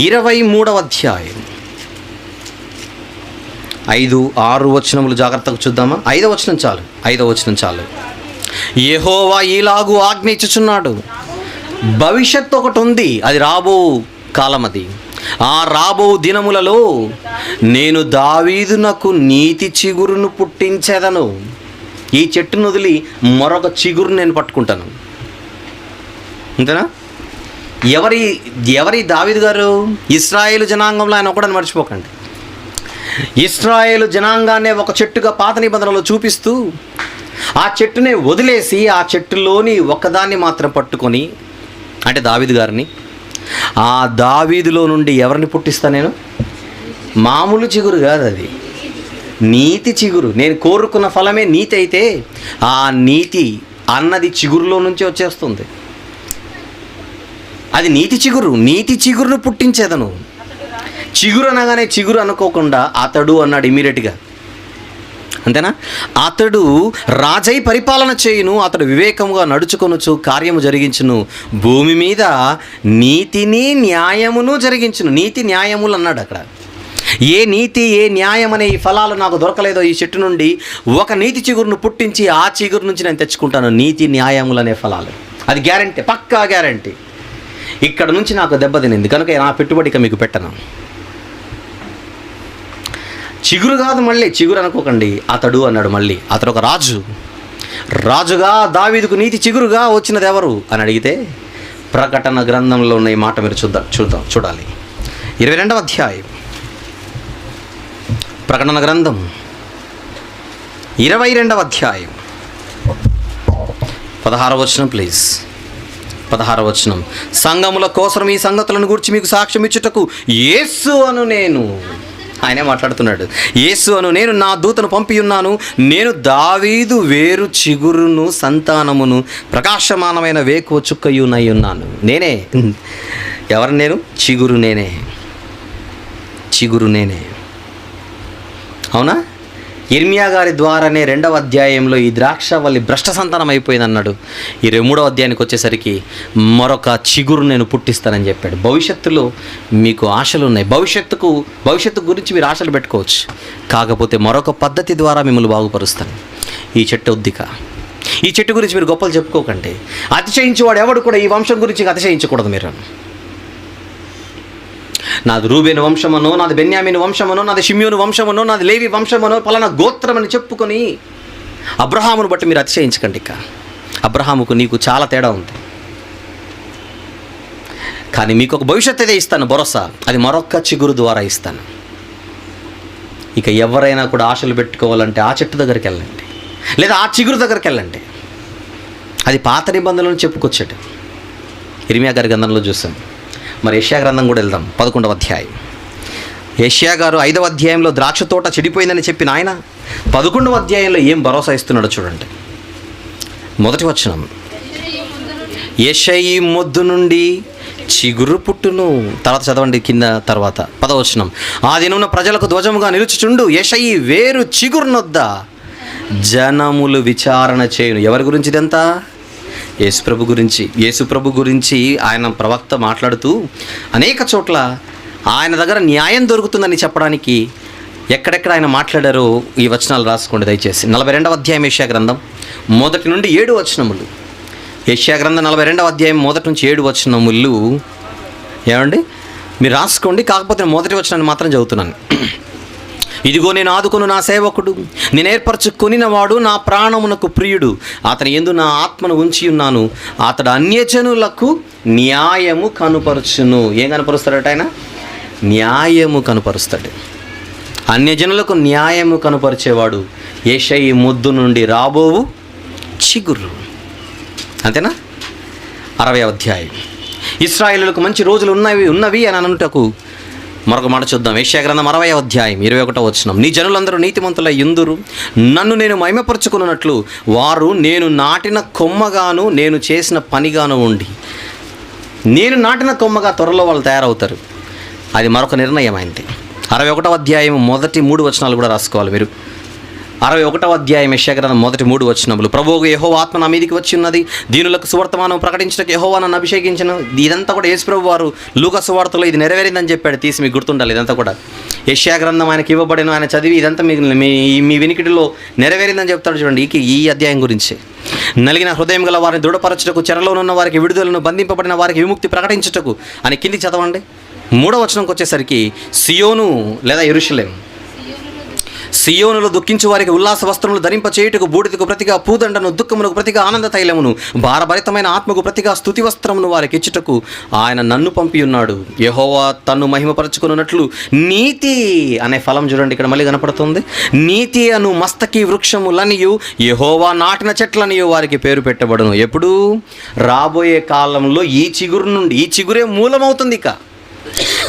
23వ అధ్యాయం 5, 6 వచనములు జాగ్రత్తగా చూద్దామా. 5వ వచనం చాలు. యెహోవా ఈలాగు ఆజ్ఞ ఇచ్చుచున్నాడు, భవిష్యత్తు ఒకటి ఉంది, అది రాబో కాలం. అది ఆ రాబో దినములలో నేను దావీదునకు నీతి చిగురును పుట్టించెదను. ఈ చెట్టును వదిలి మరొక చిగురు నేను పట్టుకుంటాను. అంతేనా? ఎవరి దావీదు గారు? ఇశ్రాయేలు జనాంగంలో ఆయన ఒకడని మర్చిపోకండి. ఇశ్రాయేలు జనాంగాన్నే ఒక చెట్టుగా పాత నిబంధనలో చూపిస్తూ ఆ చెట్టునే వదిలేసి ఆ చెట్టులోని ఒకదాన్ని మాత్రం పట్టుకొని, అంటే దావీదు గారిని, ఆ దావీదులో నుండి ఎవరిని పుట్టిస్తా నేను? మామూలు చిగురు కాదు, అది నీతి చిగురు. నేను కోరుకున్న ఫలమే నీతి అయితే ఆ నీతి అన్నది చిగురులో నుంచి వచ్చేస్తుంది. అది నీతి చిగురు. నీతి చిగురును పుట్టించేదను. చిగురు అనగానే చిగురు అనుకోకుండా అతడు అన్నాడు ఇమీడియట్గా. అంతేనా? అతడు రాజై పరిపాలన చేయును, అతడు వివేకముగా నడుచుకొనుచు కార్యము జరిగించును, భూమి మీద నీతిని న్యాయమును జరిగించును. నీతి న్యాయములు అన్నాడు అక్కడ. ఏ నీతి ఏ న్యాయం అనే ఈ ఫలాలు నాకు దొరకలేదో ఈ చెట్టు నుండి ఒక నీతి చిగురును పుట్టించి ఆ చిగురు నుంచి నేను తెచ్చుకుంటాను నీతి న్యాయములు అనే ఫలాలు. అది గ్యారంటీ, పక్కా గ్యారంటీ. ఇక్కడ నుంచి నాకు దెబ్బతినింది కనుక నా పెట్టుబడిక మీకు పెట్టను. చిగురు కాదు, మళ్ళీ చిగురు అనుకోకండి, అతడు అన్నాడు. మళ్ళీ అతడు ఒక రాజుగా దావీదుకు నీతి చిగురుగా వచ్చినది ఎవరు అని అడిగితే ప్రకటన గ్రంథంలో ఉన్న ఈ మాట మీరు చూడాలి. 22వ అధ్యాయం ప్రకటన గ్రంథం 22వ అధ్యాయం 16వ వచనం ప్లీజ్. 16వ వచనం. సంఘముల కోసం ఈ సంగతులను గురించి మీకు సాక్ష్యం ఇచ్చుటకు యేసు అను నేను, ఆయనే మాట్లాడుతున్నాడు, యేసు అను నేను నా దూతను పంపి ఉన్నాను. నేను దావీదు వేరు చిగురును సంతానమును ప్రకాశమానమైన వేకువ చుక్కయునై ఉన్నాను. నేనే. ఎవరు నేను? చిగురు నేనే. అవునా? ఇర్మియా గారి ద్వారానే 2వ అధ్యాయంలో ఈ ద్రాక్షవల్లి భ్రష్ట సంతానం అయిపోయింది అన్నాడు. 23వ అధ్యాయానికి వచ్చేసరికి మరొక చిగురు నేను పుట్టిస్తానని చెప్పాడు. భవిష్యత్తులో మీకు ఆశలు ఉన్నాయి. భవిష్యత్తు గురించి మీరు ఆశలు పెట్టుకోవచ్చు. కాకపోతే మరొక పద్ధతి ద్వారా మిమ్మల్ని బాగుపరుస్తాను. ఈ చెట్టు ఉద్దిక. ఈ చెట్టు గురించి మీరు గొప్పలు చెప్పుకోకండి. అతిశయించేవాడు ఎవడు కూడా ఈ వంశం గురించి అతిశయించకూడదు. మీరు నాది రూబేను వంశమనో, నాది బెన్యామీను వంశమనో, నాది షిమ్యోను వంశమనో, నాది లేవి వంశమనో, పలానా గోత్రమని చెప్పుకొని అబ్రహామును బట్టి మీరు అతిశయించకండి. ఇక అబ్రహాముకు నీకు చాలా తేడా ఉంది. కానీ మీకు ఒక భవిష్యత్తు అయితే ఇస్తాను, భరోసా. అది మరొక చిగురు ద్వారా ఇస్తాను. ఇక ఎవరైనా కూడా ఆశలు పెట్టుకోవాలంటే ఆ చెట్టు దగ్గరికి వెళ్ళండి, లేదా ఆ చిగురు దగ్గరికి వెళ్ళండి. అది పాత నిబంధనలను చెప్పుకొచ్చేట. ఇర్మియా గారి గ్రంథంలో చూసాం. మరి యెషయా గ్రంథం కూడా వెళ్దాం. 11వ అధ్యాయం. యెషయా గారు 5వ అధ్యాయంలో ద్రాక్ష తోట చెడిపోయిందని చెప్పిన ఆయన 11వ అధ్యాయంలో ఏం భరోసా ఇస్తున్నాడో చూడండి. 1వ వచనం. యెషయి మొద్దు నుండి చిగురు పుట్టును. తర్వాత చదవండి కింద. తర్వాత 10వ వచనం. ఆ దినమున ప్రజలకు ధ్వజముగా నిలుచుచుండు యెషయి వేరు చిగురునొద్ద జనములు విచారణ చేయును. ఎవరి గురించి ఇదంతా? యేసుప్రభు గురించి ఆయన ప్రవక్త మాట్లాడుతూ అనేక చోట్ల ఆయన దగ్గర న్యాయం దొరుకుతుందని చెప్పడానికి ఎక్కడెక్కడ ఆయన మాట్లాడారో ఈ వచనాలు రాసుకోండి దయచేసి. 42వ అధ్యాయం యెషయా గ్రంథం 1 నుండి 7 వచనములు. యెషయా గ్రంథం 42వ అధ్యాయం 1 నుంచి 7 వచనములు ఏమండి మీరు రాసుకోండి. కాకపోతే 1వ వచనాన్ని మాత్రం చదువుతున్నాను. ఇదిగో నేను ఆదుకొను నా సేవకుడు, నేను ఏర్పరచుకొనినవాడు, నా ప్రాణమునకు ప్రియుడు, అతని యందు నా ఆత్మను ఉంచి ఉన్నాను. అతడు అన్యజనులకు న్యాయము కనుపరుచును. ఏం కనుపరుస్తాడట ఆయన? న్యాయము కనుపరుస్తాడు. అన్యజనులకు న్యాయము కనుపరిచేవాడు యెషయి మొద్దు నుండి రాబోవు చిగురు. అంతేనా? 60వ అధ్యాయం. ఇశ్రాయేలులకు మంచి రోజులు ఉన్నవి అని అనుటకు మరొక మాట చూద్దాం. యెషయా గ్రంథం 60వ అధ్యాయం 21వ వచనం. నీ జనులందరూ నీతిమంతులై యుందురు, నన్ను నేను మహిమపరచుకున్నట్లు వారు నేను నాటిన కొమ్మగాను నేను చేసిన పనిగాను ఉండి. నేను నాటిన కొమ్మగా త్వరలో వాళ్ళు తయారవుతారు. అది మరొక నిర్ణయం అయింది. 61వ అధ్యాయం మొదటి 3 వచనాలు కూడా రాసుకోవాలి మీరు. 61వ అధ్యాయం యెషయా గ్రంథం మొదటి 3 వచనములు. ప్రభువు యెహోవా ఆత్మ నా మీదికి వచ్చి ఉన్నది, దీనులకు సువర్తమానం ప్రకటించడానికి యెహోవా నన్ను అభిషేకించను. ఇదంతా కూడా యేసుప్రభు వారు లూకా సువార్తలో ఇది నెరవేరిందని చెప్పాడు. తీసి మీకు గుర్తుండాలి. ఇదంతా కూడా యెషయా గ్రంథం ఆయనకి ఇవ్వబడిన, ఆయన చదివి ఇదంతా మీ వినికిడిలో నెరవేరిందని చెప్తాడు. చూడండి ఈ అధ్యాయం గురించి. నలిగిన హృదయం గల వారిని దృఢపరచుటకు, చెరలోనున్న వారికి విడుదలను, బంధింపబడిన వారికి విముక్తి ప్రకటించుటకు అని కిందికి చదవండి. 3వ వచనంకి వచ్చేసరికి సియోను లేదా యెరూషలేము, సియోనులో దుఃఖించు వారికి ఉల్లాస వస్త్రములు ధరింప చేయుటకు, బూడిదకు ప్రతిగా పూదండను, దుఃఖమునకు ప్రతిగా ఆనంద తైలమును, భారభరితమైన ఆత్మకు ప్రతిగా స్తుతి వస్త్రమును వారికి ఇచ్చుటకు ఆయన నన్ను పంపి ఉన్నాడు. యెహోవా తన్ను మహిమపరచుకున్నట్లు నీతి అనే ఫలం చూడండి, ఇక్కడ మళ్ళీ కనపడుతుంది. నీతి అను మస్తకి వృక్షములనియు, యెహోవా నాటిన చెట్లనియు వారికి పేరు పెట్టబడును. ఎప్పుడు? రాబోయే కాలంలో ఈ చిగురే మూలమవుతుంది. ఇక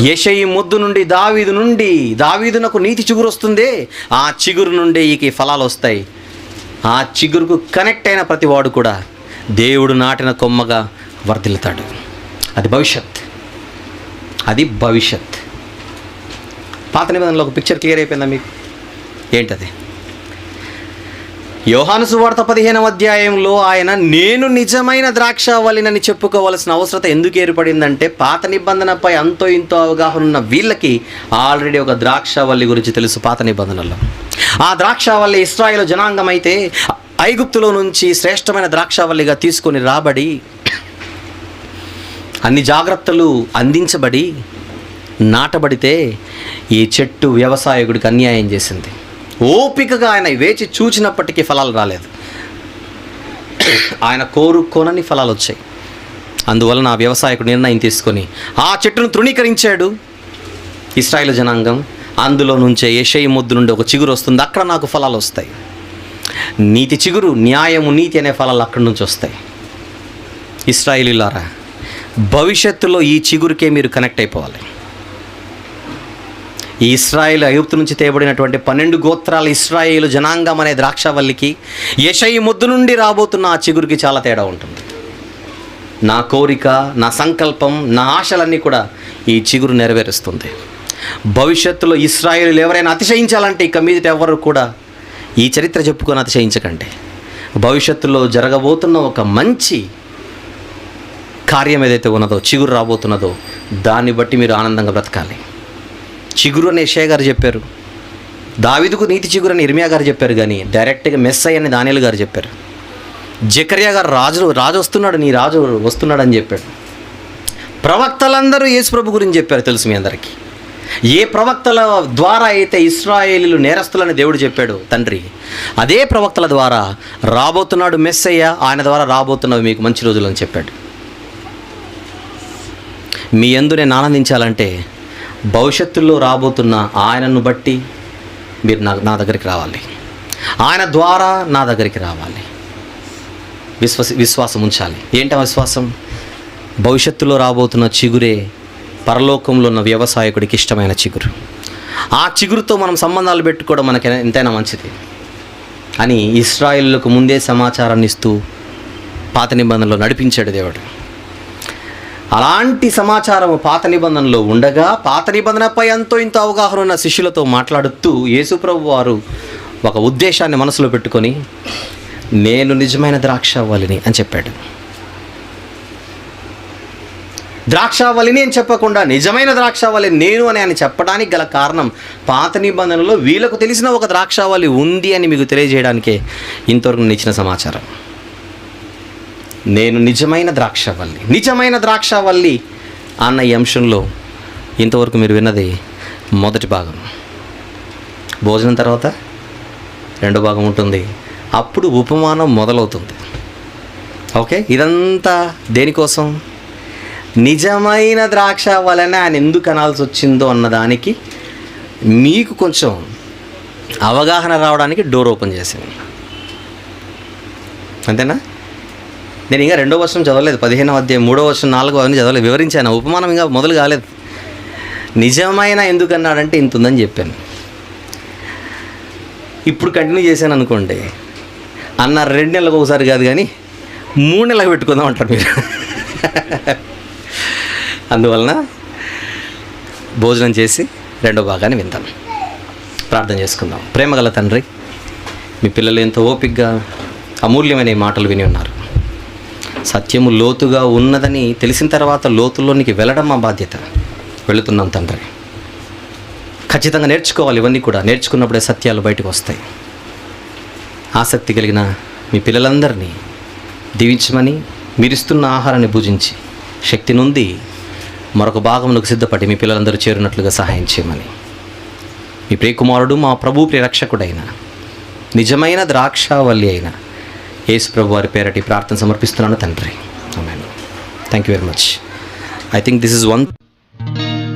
యెషయి మొద్దు నుండి, దావీదునకు నీతి చిగురు వస్తుంది. ఆ చిగురు నుండి ఈ ఫలాలు వస్తాయి. ఆ చిగురుకు కనెక్ట్ అయిన ప్రతి వాడు కూడా దేవుడు నాటిన కొమ్మగా వర్ధిల్లుతాడు. అది భవిష్యత్. పాత నిబంధనలో ఒక పిక్చర్ క్లియర్ అయిపోయిందా మీకు? ఏంటది? యోహాను సువార్త 15వ అధ్యాయంలో ఆయన నేను నిజమైన ద్రాక్షావల్లినని చెప్పుకోవాల్సిన అవసరత ఎందుకు ఏర్పడిందంటే, పాత నిబంధనపై అంతో ఇంతో అవగాహన ఉన్న వీళ్ళకి ఆల్రెడీ ఒక ద్రాక్షావల్లి గురించి తెలుసు. పాత నిబంధనలో ఆ ద్రాక్షావల్లి ఇశ్రాయేలు జనాంగం అయితే ఐగుప్తులో నుంచి శ్రేష్టమైన ద్రాక్షావల్లిగా తీసుకొని రాబడి, అన్ని జాగ్రత్తలు అందించబడి నాటబడితే ఈ చెట్టు వ్యవసాయకుడికి అన్యాయం చేసింది. ఓపికగా ఆయన వేచి చూచినప్పటికీ ఫలాలు రాలేదు. ఆయన కోరుకోనని ఫలాలు వచ్చాయి. అందువలన ఆ వ్యవసాయకుడు నిర్ణయం తీసుకొని ఆ చెట్టును తృణీకరించాడు. ఇశ్రాయేలు జనాంగం అందులో నుంచే యెషయి మొద్దు నుండి ఒక చిగురు వస్తుంది. అక్కడ నాకు ఫలాలు వస్తాయి. నీతి చిగురు, న్యాయము, నీతి అనే ఫలాలు అక్కడి నుంచి వస్తాయి. ఇశ్రాయేలీయులారా, భవిష్యత్తులో ఈ చిగురుకే మీరు కనెక్ట్ అయిపోవాలి. ఈ ఇశ్రాయేలు ఐగుప్తు నుంచి తేబడినటువంటి 12 గోత్రాల ఇశ్రాయేలు జనాంగం అనే ద్రాక్షవల్లికి, యెషయి మొద్దు నుండి రాబోతున్న ఆ చిగురికి చాలా తేడా ఉంటుంది. నా కోరిక, నా సంకల్పం, నా ఆశలన్నీ కూడా ఈ చిగురు నెరవేరుస్తుంది. భవిష్యత్తులో ఇశ్రాయేలు ఎవరైనా అతిశయించాలంటే ఇక మీదట ఎవరు కూడా ఈ చరిత్ర చెప్పుకొని అతిశయించకండి. భవిష్యత్తులో జరగబోతున్న ఒక మంచి కార్యం ఏదైతే ఉన్నదో, చిగురు రాబోతున్నదో, దాన్ని బట్టి మీరు ఆనందంగా బ్రతకాలి. చిగురు అని యెషయా గారు చెప్పారు, దావీదుకు నీతి చిగురు అని ఇర్మియా గారు చెప్పారు, కానీ డైరెక్ట్గా మెస్సయ్య అని దానియేలు గారు చెప్పారు. జకర్యా గారు రాజు వస్తున్నాడు, నీ రాజు వస్తున్నాడు అని చెప్పాడు. ప్రవక్తలందరూ యేసుప్రభు గురించి చెప్పారు. తెలుసు మీ అందరికీ. ఏ ప్రవక్తల ద్వారా అయితే ఇశ్రాయేలీయులు నేరస్తులని దేవుడు చెప్పాడు తండ్రి, అదే ప్రవక్తల ద్వారా రాబోతున్నాడు మెస్సయ్య, ఆయన ద్వారా రాబోతున్నవి మీకు మంచి రోజులు అని చెప్పాడు. మీ యందు నేను ఆనందించాలంటే భవిష్యత్తులో రాబోతున్న ఆయనను బట్టి మీరు నా దగ్గరికి రావాలి. ఆయన ద్వారా నా దగ్గరికి రావాలి. విశ్వాసం ఉంచాలి. ఏంటి విశ్వాసం? భవిష్యత్తులో రాబోతున్న చిగురే పరలోకంలో ఉన్న వ్యవసాయకుడికి ఇష్టమైన చిగురు. ఆ చిగురుతో మనం సంబంధాలు పెట్టుకోవడం మనకి ఎంతైనా మంచిది అని ఇశ్రాయేలులకు ముందే సమాచారాన్ని ఇస్తూ పాత నిబంధనలో నడిపించాడు దేవుడు. అలాంటి సమాచారం పాత నిబంధనలో ఉండగా, పాత నిబంధనపై అంతో ఇంతో అవగాహన ఉన్న శిష్యులతో మాట్లాడుతూ యేసుప్రభు వారు ఒక ఉద్దేశాన్ని మనసులో పెట్టుకొని నేను నిజమైన ద్రాక్షావల్లిని అని చెప్పాడు. ద్రాక్షావల్లిని అని చెప్పకుండా నిజమైన ద్రాక్షావల్లి నేను అని ఆయన చెప్పడానికి గల కారణం, పాత నిబంధనలో వీళ్ళకు తెలిసిన ఒక ద్రాక్షావల్లి ఉంది అని మీకు తెలియజేయడానికే ఇంతవరకు నేను ఇచ్చిన సమాచారం. నేను నిజమైన ద్రాక్షావల్లి అన్న ఈ అంశంలో ఇంతవరకు మీరు విన్నది మొదటి భాగం. భోజనం తర్వాత రెండో భాగం ఉంటుంది. అప్పుడు ఉపమానం మొదలవుతుంది. ఓకే, ఇదంతా దేనికోసం? నిజమైన ద్రాక్షావల్లిని ఆయన ఎందుకు అనాల్సి వచ్చిందో అన్నదానికి మీకు కొంచెం అవగాహన రావడానికి డోర్ ఓపెన్ చేశాను. అంతేనా? నేను ఇంకా 2వ వచనం చదవలేదు, 15వ అధ్యాయం 3వ వచనం 4వ అవన్నీ చదవలేదు, వివరించాను. ఉపమానం ఇంకా మొదలు కాలేదు. నిజమైన ఎందుకు అన్నాడంటే ఇంత ఉందని చెప్పాను. ఇప్పుడు కంటిన్యూ చేశాను అనుకోండి, అన్న 2 నెలలకు ఒకసారి కాదు కానీ 3 నెలలకు పెట్టుకుందాం అంటారు మీరు. అందువలన భోజనం చేసి రెండో భాగాన్ని విందాం. ప్రార్థన చేసుకుందాం. ప్రేమగల తండ్రి, మీ పిల్లలు ఎంతో ఓపికగా అమూల్యమైన ఈ మాటలు విని ఉన్నారు. సత్యము లోతుగా ఉన్నదని తెలిసిన తర్వాత లోతుల్లోనికి వెళ్ళడం మా బాధ్యత. వెళుతున్నాం తండ్రి. ఖచ్చితంగా నేర్చుకోవాలి. ఇవన్నీ కూడా నేర్చుకున్నప్పుడే సత్యాలు బయటకు వస్తాయి. ఆసక్తి కలిగిన మీ పిల్లలందరినీ దీవించమని, మీరిస్తున్న ఆహారాన్ని భుజించి శక్తి నుండి మరొక భాగమునకు సిద్ధపడి మీ పిల్లలందరూ చేరినట్లుగా సహాయం చేయమని మీ ప్రియకుమారుడు మా ప్రభు ప్రియరక్షకుడైన నిజమైన ద్రాక్షావల్లి అయిన యేసు ప్రభు వారి పేరటి ప్రార్థన సమర్పిస్తున్నాను తండ్రి. ఆమేన్. Thank you very much. I think this is one.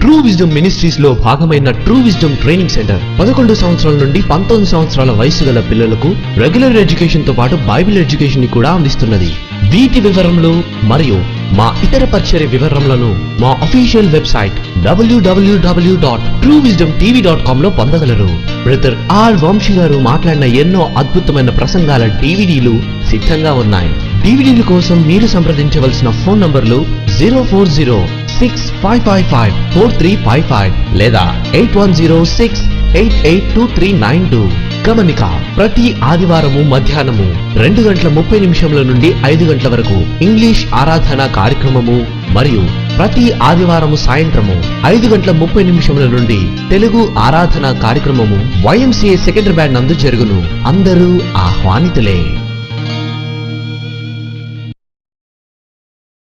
True wisdom ministries లో భాగమైన ట్రూ విజ్డమ్ ట్రైనింగ్ సెంటర్ 11 సంవత్సరాల నుండి 19 సంవత్సరాల వయసు గల పిల్లలకు రెగ్యులర్ ఎడ్యుకేషన్ తో పాటు బైబిల్ ఎడ్యుకేషన్ ని కూడా అందిస్తున్నది. వీటి వివరములు మరియు మా ఇతర పరిచర్య వివరములను మా అఫీషియల్ వెబ్సైట్ www.truewisdomtv.com లో పొందగలరు. బ్రదర్ ఆర్ వంశీ గారు మాట్లాడిన ఎన్నో అద్భుతమైన ప్రసంగాల డివిడీలు సిద్ధంగా ఉన్నాయి. డివిడీల కోసం మీరు సంప్రదించవలసిన ఫోన్ నంబర్లు 04065554355 లేదా 8106882392. గమనిక, ప్రతి ఆదివారము మధ్యాహ్నము 2:30 నుండి 5 గంటల వరకు ఇంగ్లీష్ ఆరాధన కార్యక్రమము మరియు ప్రతి ఆదివారము సాయంత్రము 5:30 నుండి తెలుగు ఆరాధన కార్యక్రమము YMCA సెకండరీ బ్యాండ్ నందు జరుగును. అందరూ ఆహ్వానితులే.